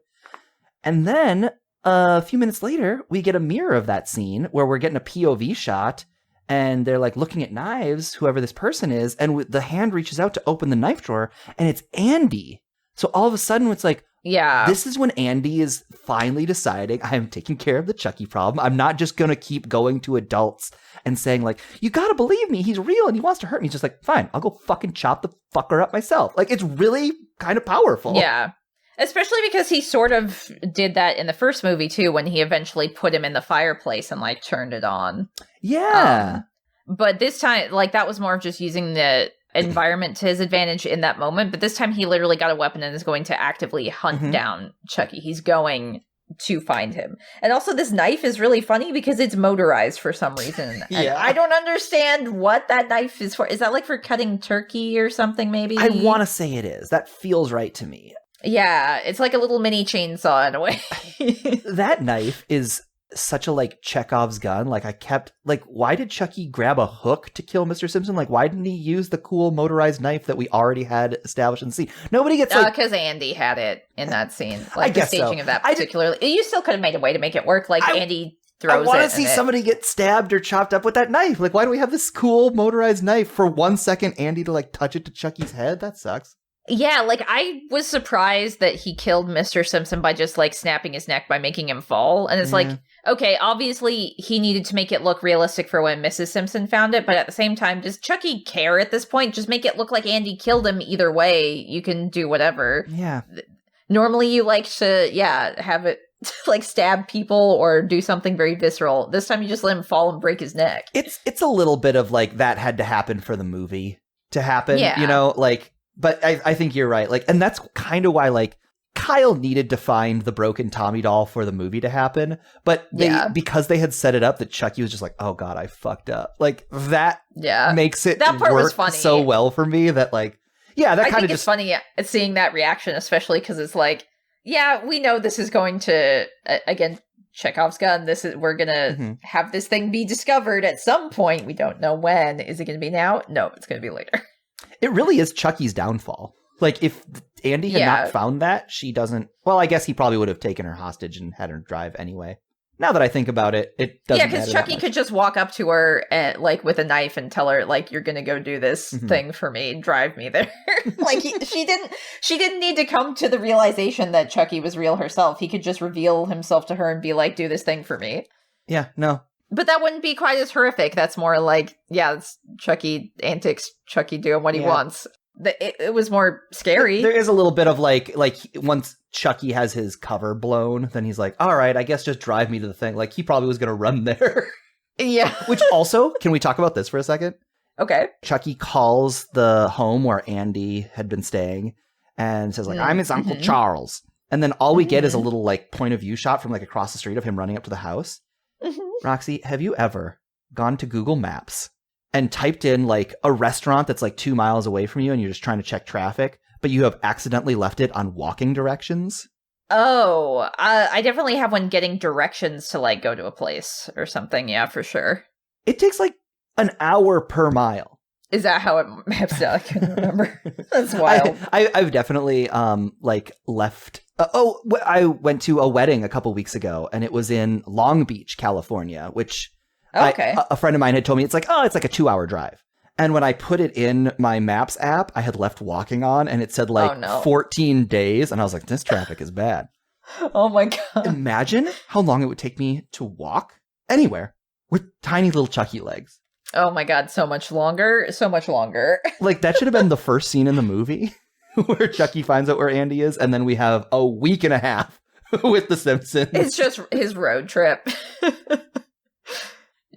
And then a few minutes later, we get a mirror of that scene where we're getting a POV shot and they're like looking at knives, whoever this person is, and the hand reaches out to open the knife drawer and it's Andy. So all of a sudden it's like, yeah, this is when Andy is finally deciding I'm taking care of the Chucky problem. I'm not just going to keep going to adults and saying like, you got to believe me. He's real and he wants to hurt me. He's just like, fine, I'll go fucking chop the fucker up myself. Like, it's really kind of powerful. Yeah. Especially because he sort of did that in the first movie too, when he eventually put him in the fireplace and like turned it on. Yeah. But this time, like that was more of just using the environment to his advantage in that moment, but this time he literally got a weapon and is going to actively hunt down Chucky. He's going to find him. And also this knife is really funny because it's motorized for some reason. Yeah. I don't understand what that knife is for. Is that like for cutting turkey or something maybe? I want to say it is. That feels right to me. Yeah, it's like a little mini chainsaw in a way. That knife is such a like Chekhov's gun. Like I kept like, why did Chucky grab a hook to kill Mr. Simpson? Like why didn't he use the cool motorized knife that we already had established in the scene? Nobody gets like, because Andy had it in that scene. Like I guess the staging so. of that particularly. You still could have made a way to make it work. Like Andy throws it. I want to see somebody get stabbed or chopped up with that knife. Like why do we have this cool motorized knife for 1 second? Andy to like touch it to Chucky's head? That sucks. Yeah, like, I was surprised that he killed Mr. Simpson by just, like, snapping his neck by making him fall. And it's like, Okay, obviously he needed to make it look realistic for when Mrs. Simpson found it, but at the same time, does Chucky care at this point? Just make it look like Andy killed him either way. You can do whatever. Yeah. Normally you like to, have it like stab people or do something very visceral. This time you just let him fall and break his neck. It's a little bit of like that had to happen for the movie to happen, Yeah. you know, like, but I think you're right. Like, and that's kind of why like Kyle needed to find the broken Tommy doll for the movie to happen. But because they had set it up that Chucky was just like, oh God, I fucked up. Like that makes it that part work was funny. so well for me that like, yeah, that kind of just... it's funny seeing that reaction, especially because it's like, yeah, we know this is going to, again, Chekhov's gun. We're going to have this thing be discovered at some point. We don't know when. Is it going to be now? No, it's going to be later. It really is Chucky's downfall. Like, if Andy had not found that, she doesn't... Well, I guess he probably would have taken her hostage and had her drive anyway. Now that I think about it, it doesn't matter. Yeah, because Chucky could just walk up to her like with a knife and tell her, like, you're going to go do this thing for me. Drive me there. Like, she didn't need to come to the realization that Chucky was real herself. He could just reveal himself to her and be like, do this thing for me. Yeah, no. But that wouldn't be quite as horrific. That's more like, it's Chucky antics, Chucky doing what he wants. It was more scary. There is a little bit of like once Chucky has his cover blown, then he's like, all right, I guess just drive me to the thing. Like he probably was going to run there. Yeah. Which also, can we talk about this for a second? Okay. Chucky calls the home where Andy had been staying and says like, I'm his Uncle Charles. And then all we get is a little like point of view shot from like across the street of him running up to the house. Roxy, have you ever gone to Google Maps and typed in like a restaurant that's like 2 miles away from you and you're just trying to check traffic, but you have accidentally left it on walking directions? Oh, I definitely have one getting directions to like go to a place or something. Yeah, for sure. It takes like an hour per mile. Is that how it maps out? I can't remember. That's wild. I've definitely like left. I went to a wedding a couple weeks ago and it was in Long Beach, California, which a friend of mine had told me it's like a 2-hour drive. And when I put it in my Maps app, I had left walking on and it said like 14 days. And I was like, this traffic is bad. Oh my God. Imagine how long it would take me to walk anywhere with tiny little Chucky legs. Oh my God. So much longer. So much longer. Like that should have been the first scene in the movie where Chucky finds out where Andy is. And then we have a week and a half with the Simpsons. It's just his road trip.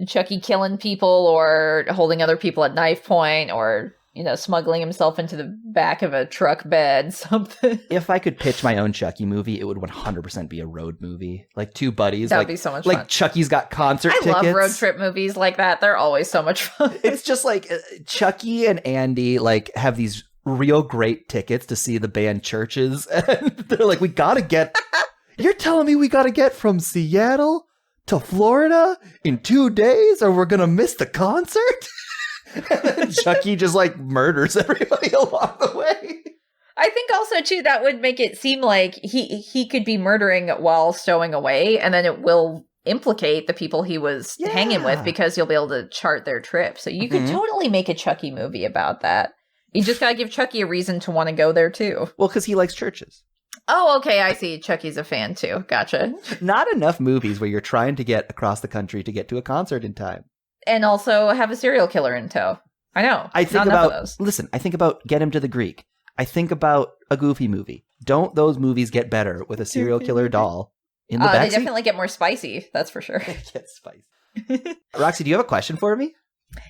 Chucky killing people or holding other people at knife point or, smuggling himself into the back of a truck bed, something. If I could pitch my own Chucky movie, it would 100% be a road movie. Like two buddies. That'd be so much fun. Like Chucky's got concert tickets. I love road trip movies like that. They're always so much fun. It's just like Chucky and Andy like have these real great tickets to see the band Churches. And they're like, we got to get... You're telling me we got to get from Seattle to Florida in 2 days or we're going to miss the concert? And then Chucky just like murders everybody along the way. I think also too, that would make it seem like he could be murdering while stowing away and then it will implicate the people he was hanging with because you'll be able to chart their trip. So you could totally make a Chucky movie about that. You just got to give Chucky a reason to want to go there too. Well, because he likes churches. Oh, okay, I see. Chucky's a fan, too. Gotcha. Not enough movies where you're trying to get across the country to get to a concert in time. And also have a serial killer in tow. I know. I think I think about Get Him to the Greek. I think about a Goofy movie. Don't those movies get better with a serial killer doll in the backseat? They definitely get more spicy, that's for sure. Get spicy. Roxy, do you have a question for me?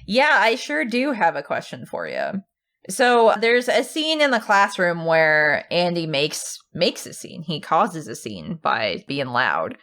Yeah, I sure do have a question for you. So there's a scene in the classroom where Andy makes a scene. He causes a scene by being loud.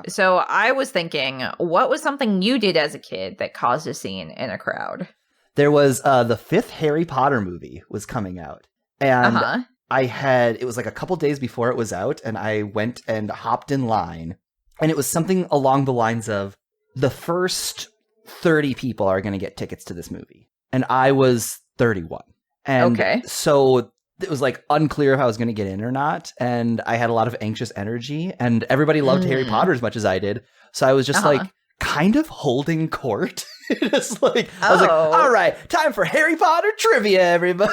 So I was thinking, what was something you did as a kid that caused a scene in a crowd? There was the 5th Harry Potter movie was coming out. And it was like a couple days before it was out. And I went and hopped in line. And it was something along the lines of the first 30 people are going to get tickets to this movie. And I was 31. And so it was like unclear if I was going to get in or not. And I had a lot of anxious energy and everybody loved Harry Potter as much as I did. So I was just like kind of holding court Just like, I was like, all right, time for Harry Potter trivia, everybody.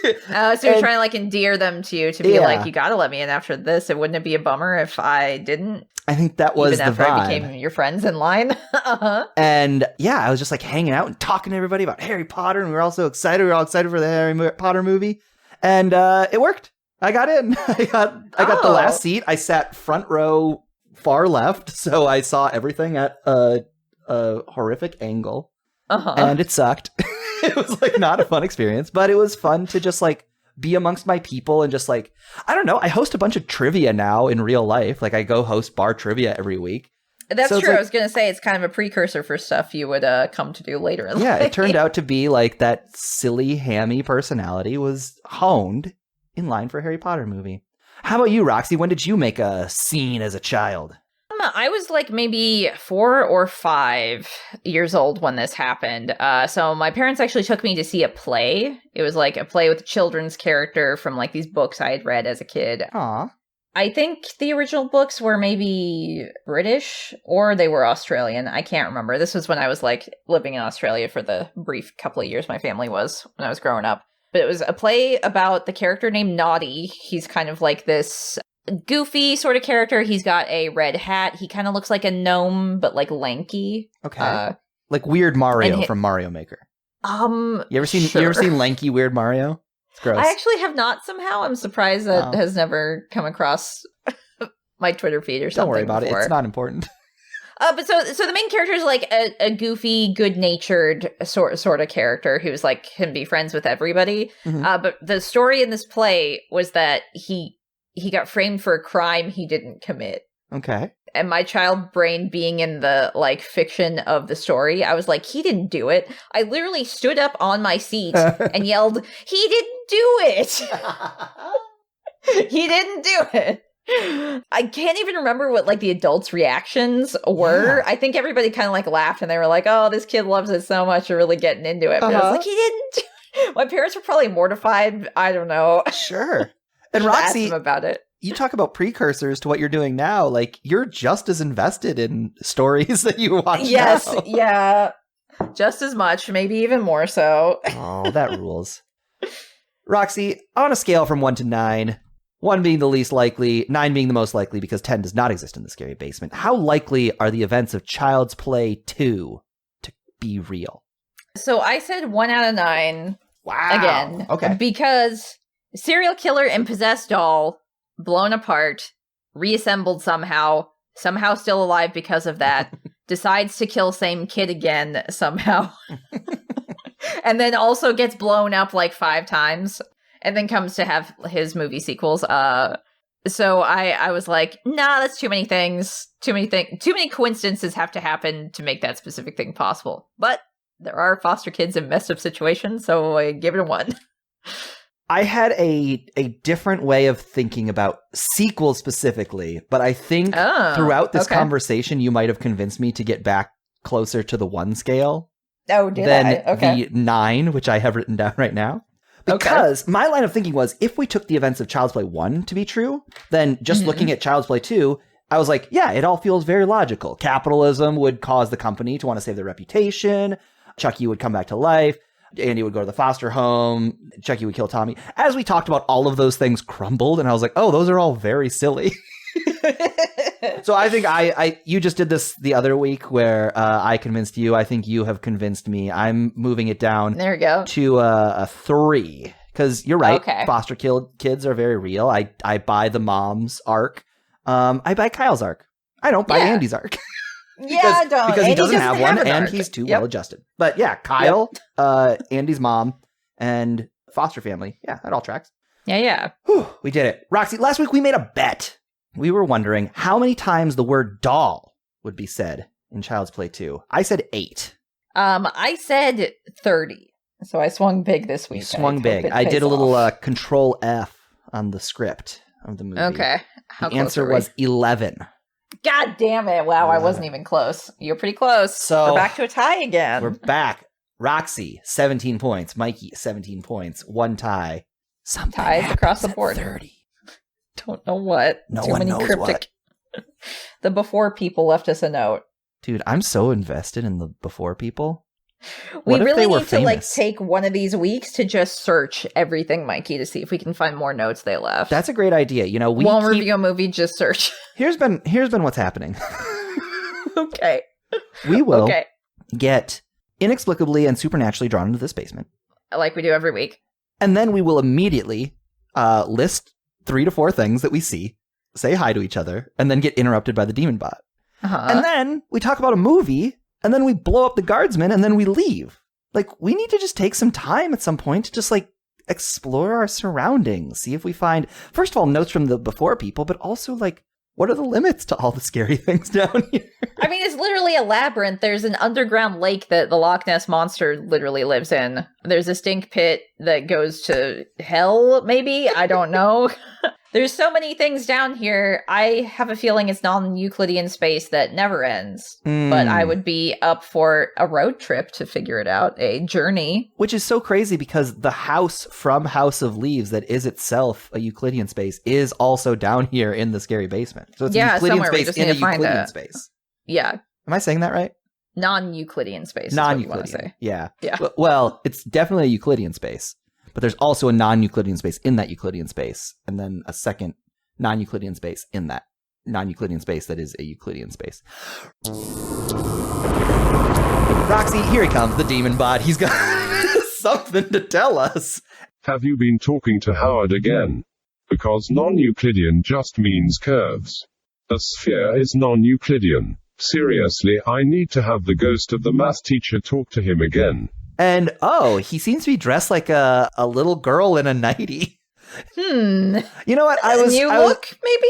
So you're trying to like endear them to you to be like, you got to let me in after this. And wouldn't it be a bummer if I didn't? I think that was even the after vibe. I became your friends in line. And yeah, I was just like hanging out and talking to everybody about Harry Potter, and we were all so excited. We were all excited for the Harry Potter movie, and it worked. I got in. I got the last seat. I sat front row, far left, so I saw everything at a horrific angle, and it sucked. It was like not a fun experience, but it was fun to just like be amongst my people and just like, I don't know. I host a bunch of trivia now in real life. Like I go host bar trivia every week. That's so true. like, I was going to say it's kind of a precursor for stuff you would come to do later in life. Yeah, it turned out to be like that silly, hammy personality was honed in line for a Harry Potter movie. How about you, Roxy? When did you make a scene as a child? I was like maybe 4 or 5 years old when this happened. So my parents actually took me to see a play. It was like a play with a children's character from like these books I had read as a kid. Aw. I think the original books were maybe British or they were Australian. I can't remember. This was when I was like living in Australia for the brief couple of years my family was when I was growing up. But it was a play about the character named Naughty. He's kind of like this goofy sort of character. He's got a red hat. He kind of looks like a gnome, but like lanky. Okay. Like Weird Mario from Mario Maker. You ever seen lanky Weird Mario? It's gross. I actually have not somehow. I'm surprised that has never come across my Twitter feed or something. Don't worry about before. it. It's not important. But so the main character is like a goofy, good-natured sort of character who's like can be friends with everybody. Mm-hmm. But the story in this play was that he got framed for a crime he didn't commit. Okay. And my child brain being in the like fiction of the story, I was like, he didn't do it. I literally stood up on my seat and yelled, he didn't do it. He didn't do it. I can't even remember what like the adults' reactions were. Yeah. I think everybody kind of like laughed and they were like, oh, this kid loves it so much, they're really getting into it. But I was like, he didn't. My parents were probably mortified. I don't know. Sure. And Roxy, ask them about it. You talk about precursors to what you're doing now. Like you're just as invested in stories that you watch. Yes. Now. Yeah. Just as much, maybe even more so. Oh, that rules. Roxy, on a scale from 1 to 9, 1 being the least likely, 9 being the most likely because 10 does not exist in the scary basement, how likely are the events of Child's Play 2 to be real? So I said 1 out of 9. Wow. Again. Okay. Because serial killer and possessed doll, blown apart, reassembled somehow still alive because of that, decides to kill same kid again somehow. And then also gets blown up like 5 times. And then comes to have his movie sequels. So I was like, nah, that's too many things. Too many coincidences have to happen to make that specific thing possible. But there are foster kids in messed up situations, so I give it a 1. I had a different way of thinking about sequels specifically, but I think throughout this conversation, you might have convinced me to get back closer to the 1 scale. Oh, did than I? Okay. the 9, which I have written down right now. Because my line of thinking was, if we took the events of Child's Play 1 to be true, then just looking at Child's Play 2, I was like, yeah, it all feels very logical. Capitalism would cause the company to want to save their reputation. Chucky would come back to life. Andy would go to the foster home. Chucky would kill Tommy. As we talked about, all of those things crumbled, and I was like, oh, those are all very silly. So I think you just did this the other week where I convinced you. I think you have convinced me. I'm moving it down there we go. To a 3. Because you're right. Okay. Foster kids are very real. I buy the mom's arc. I buy Kyle's arc. I don't buy Andy's arc. I don't. Because he doesn't have one, an and arc. he's too well adjusted. But yeah, Kyle, Andy's mom, and foster family. Yeah, that all tracks. Yeah. Whew, we did it. Roxy, last week we made a bet. We were wondering how many times the word doll would be said in Child's Play 2. I said 8. I said 30. So I swung big this week. You swung big. I did a little Control F on the script of the movie. Okay. The answer was 11. God damn it. Wow, I wasn't even close. You're pretty close. So we're back to a tie again. We're back. Roxy, 17 points. Mikey, 17 points. 1 tie. Something ties across the board. 30. Don't know what. No Too one many knows cryptic. What. The before people left us a note. Dude, I'm so invested in the before people. We really need to take one of these weeks to just search everything Mikey to see if we can find more notes they left. That's a great idea. We won't review a movie, just search. Here's been what's happening. Okay. We will get inexplicably and supernaturally drawn into this basement. Like we do every week. And then we will immediately list 3 to 4 things that we see, say hi to each other, and then get interrupted by the demon bot. Uh-huh. And then we talk about a movie, and then we blow up the guardsman, and then we leave. We need to just take some time at some point to just, explore our surroundings, see if we find, first of all, notes from the before people, but also, what are the limits to all the scary things down here? I mean, it's literally a labyrinth. There's an underground lake that the Loch Ness Monster literally lives in. There's a stink pit that goes to hell, maybe? I don't know. There's so many things down here. I have a feeling it's non-Euclidean space that never ends. But I would be up for a road trip to figure it out, a journey. Which is so crazy because the house from House of Leaves that is itself a Euclidean space is also down here in the scary basement. So it's a Euclidean space in a Euclidean space. Yeah. Am I saying that right? Non-Euclidean space is what you want to say. Yeah. Well, it's definitely a Euclidean space. But there's also a non-Euclidean space in that Euclidean space, and then a second non-Euclidean space in that non-Euclidean space that is a Euclidean space. Roxy, here he comes, the demon bot. He's got something to tell us. Have you been talking to Howard again? Because non-Euclidean just means curves. A sphere is non-Euclidean. Seriously, I need to have the ghost of the math teacher talk to him again. And, he seems to be dressed like a little girl in a nightie. You know what? Maybe?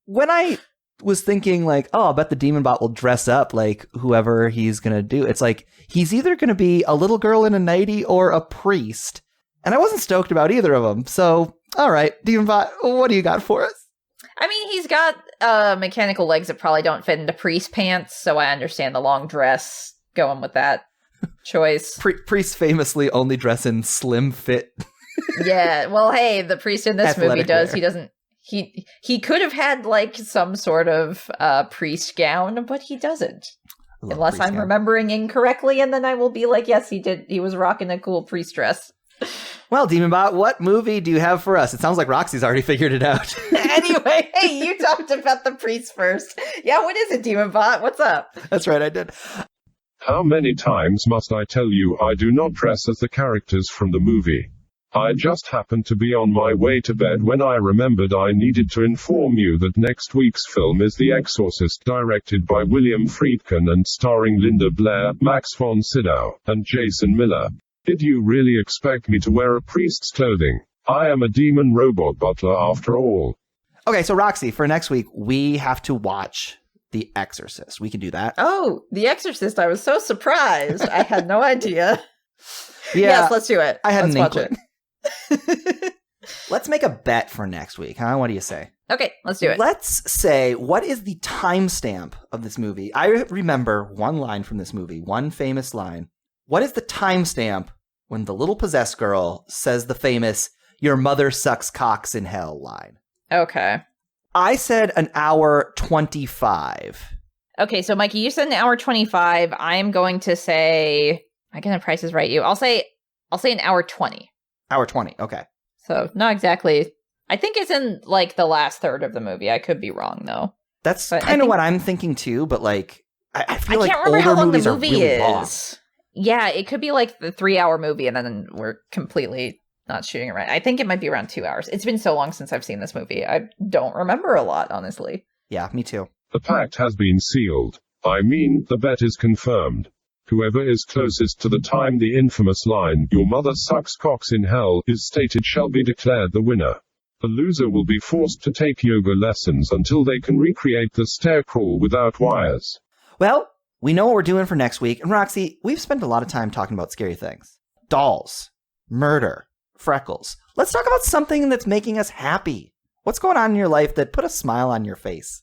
When I was thinking, I bet the demon bot will dress up like whoever he's going to do. It's he's either going to be a little girl in a nightie or a priest. And I wasn't stoked about either of them. So, all right, demon bot, what do you got for us? I mean, he's got mechanical legs that probably don't fit into priest pants, so I understand the long dress going with that choice. Priests famously only dress in slim fit. Yeah, well, hey, the priest in this movie does. Wear. He doesn't. He could have had some sort of priest gown, but he doesn't. Unless I'm remembering incorrectly, and then I will be yes, he did. He was rocking a cool priest dress. Well, Demon Bot, what movie do you have for us? It sounds like Roxy's already figured it out. Anyway, hey, you talked about the priest first. Yeah, what is it, Demon Bot? What's up? That's right, I did. How many times must I tell you I do not dress as the characters from the movie? I just happened to be on my way to bed when I remembered I needed to inform you that next week's film is The Exorcist, directed by William Friedkin and starring Linda Blair, Max von Sydow, and Jason Miller. Did you really expect me to wear a priest's clothing? I am a demon robot butler after all. Okay, so Roxy, for next week, we have to watch The Exorcist. We can do that. Oh, The Exorcist. I was so surprised. I had no idea. Yeah, yes, let's do it. I had an inkling. Let's make a bet for next week, huh? What do you say? Okay, let's do it. Let's say, what is the timestamp of this movie? I remember one line from this movie, one famous line. What is the timestamp when the little possessed girl says the famous, "Your mother sucks cocks in hell" line? Okay. I said an hour 25. Okay, so Mikey, you said an hour 25. I'm going to say, I'm going to Price is Right you. I'll say an hour 20. Hour 20, okay. So not exactly. I think it's in the last third of the movie. I could be wrong though. That's kind of what I'm thinking too, but I feel I can't remember how long the movie really is. Long. Yeah, it could be the 3-hour movie and then we're completely not shooting around. I think it might be around 2 hours. It's been so long since I've seen this movie. I don't remember a lot, honestly. Yeah, me too. The pact has been sealed. I mean, the bet is confirmed. Whoever is closest to the time the infamous line, "Your mother sucks cocks in hell," is stated shall be declared the winner. The loser will be forced to take yoga lessons until they can recreate the stair crawl without wires. Well, we know what we're doing for next week. And Roxy, we've spent a lot of time talking about scary things. Dolls, murder, freckles. Let's talk about something that's making us happy. What's going on in your life that put a smile on your face?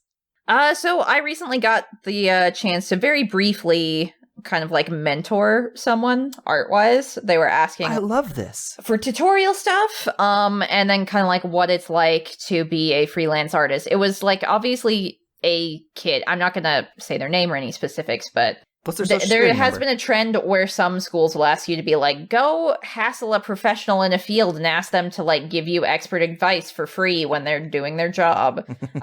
So I recently got the chance to very briefly kind of mentor someone art-wise. They were asking, I love this, for tutorial stuff, and then kind of what it's like to be a freelance artist. It was obviously a kid. I'm not gonna say their name or any specifics, but What's their social There security has number? been a trend where some schools will ask you to be like, go hassle a professional in a field and ask them to like give you expert advice for free when they're doing their job,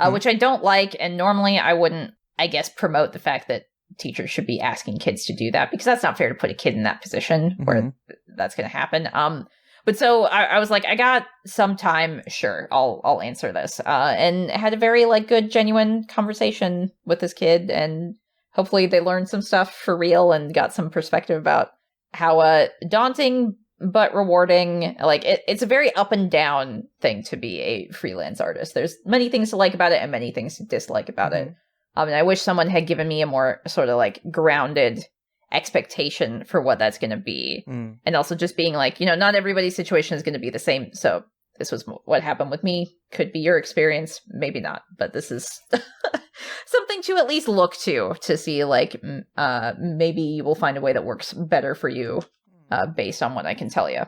which I don't like. And normally I wouldn't, I guess, promote the fact that teachers should be asking kids to do that, because that's not fair to put a kid in that position where that's going to happen. But so I was like, I got some time. Sure, I'll answer this. And had a very like good, genuine conversation with this kid, and hopefully they learned some stuff for real and got some perspective about how daunting but rewarding. Like it's a very up and down thing to be a freelance artist. There's many things to like about it and many things to dislike about it. And I wish someone had given me a more sort of like grounded expectation for what that's going to be. And also just being like, not everybody's situation is going to be the same. So this was what happened with me. Could be your experience, maybe not, but this is something to at least look to see like maybe you will find a way that works better for you based on what I can tell you.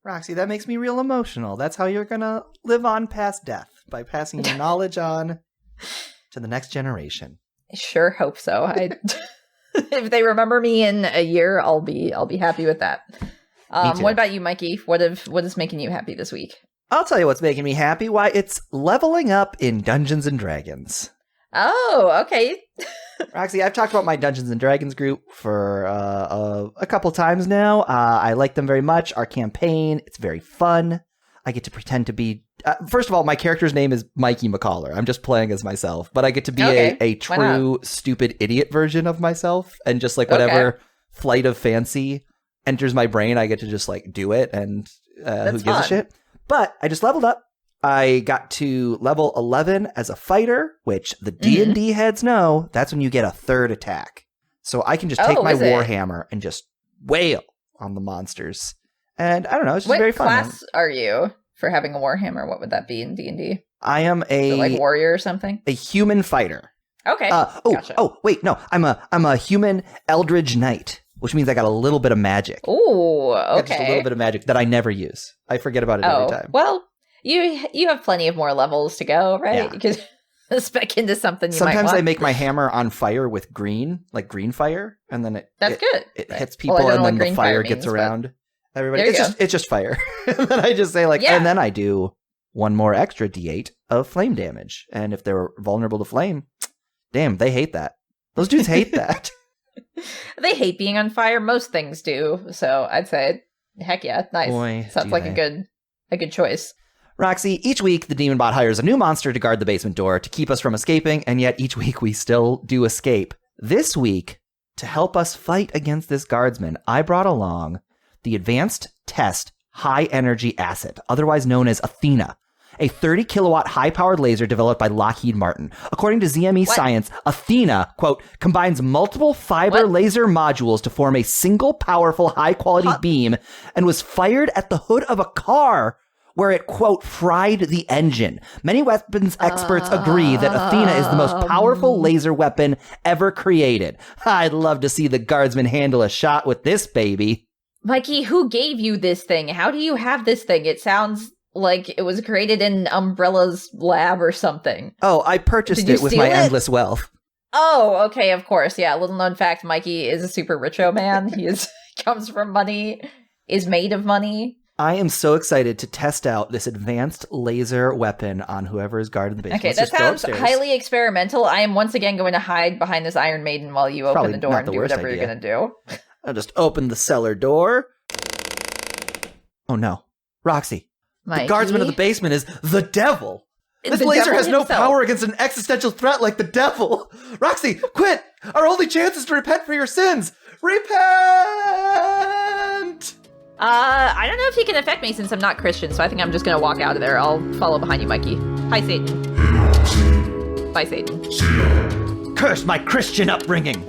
Roxy, that makes me real emotional. That's how you're going to live on past death, by passing your knowledge on to the next generation. I sure hope so. If they remember me in a year, I'll be happy with that. What about you, Mikey? What is making you happy this week? I'll tell you what's making me happy. Why, it's leveling up in Dungeons and Dragons. Oh, okay. Roxy, I've talked about my Dungeons and Dragons group for a couple times now. I like them very much. Our campaign, it's very fun. I get to pretend to be... first of all, my character's name is Mikey McCollor. I'm just playing as myself, but I get to be a true, stupid idiot version of myself, and just like whatever flight of fancy enters my brain, I get to just like do it, and who gives a shit? But I just leveled up. I got to level 11 as a fighter, which the D&D heads know, that's when you get a third attack. So I can just take my Warhammer and just wail on the monsters. And I don't know, it's just very fun. What class are you for having a Warhammer? What would that be in D&D? I am like warrior or something? A human fighter. Okay. Gotcha. Wait, no. I'm a human Eldritch Knight, which means I got a little bit of magic. Ooh, okay. Just a little bit of magic that I never use. I forget about it every time. Well, you have plenty of more levels to go, right? Yeah. You could spec into something you Sometimes might want. I make my hammer on fire with green, like green fire, and then That's good. It hits people, and then the fire gets around everybody. It's just fire. And then I just say and then I do one more extra D8 of flame damage. And if they're vulnerable to flame, damn, they hate that. Those dudes hate that. They hate being on fire. Most things do. So I'd say, heck yeah, nice. Boy, sounds like a good choice. Roxy, each week the Demon Bot hires a new monster to guard the basement door to keep us from escaping, and yet each week we still do escape. This week, to help us fight against this guardsman, I brought along the Advanced Test High Energy Asset, otherwise known as Athena, a 30-kilowatt high-powered laser developed by Lockheed Martin. According to ZME Science, Athena, quote, combines multiple fiber laser modules to form a single powerful high-quality beam, and was fired at the hood of a car where it, quote, fried the engine. Many weapons experts agree that Athena is the most powerful laser weapon ever created. I'd love to see the guardsman handle a shot with this baby. Mikey, who gave you this thing? How do you have this thing? It sounds like it was created in Umbrella's lab or something. Oh, I purchased it with my endless wealth. Oh, okay, of course. Yeah, little known fact, Mikey is a super richo man. He comes from money, is made of money. I am so excited to test out this advanced laser weapon on whoever is guarding the basement. Okay, that sounds highly experimental. I am once again going to hide behind this Iron Maiden while you open the door and do whatever you're going to do. I'll just open the cellar door. Oh no. Roxy, Mikey? The guardsman of the basement is the devil. This laser has no power against an existential threat like the devil. Roxy, quit! Our only chance is to repent for your sins. Repent! I don't know if he can affect me since I'm not Christian, so I think I'm just gonna walk out of there. I'll follow behind you, Mikey. Hi, Satan. Bye, Satan. Curse my Christian upbringing.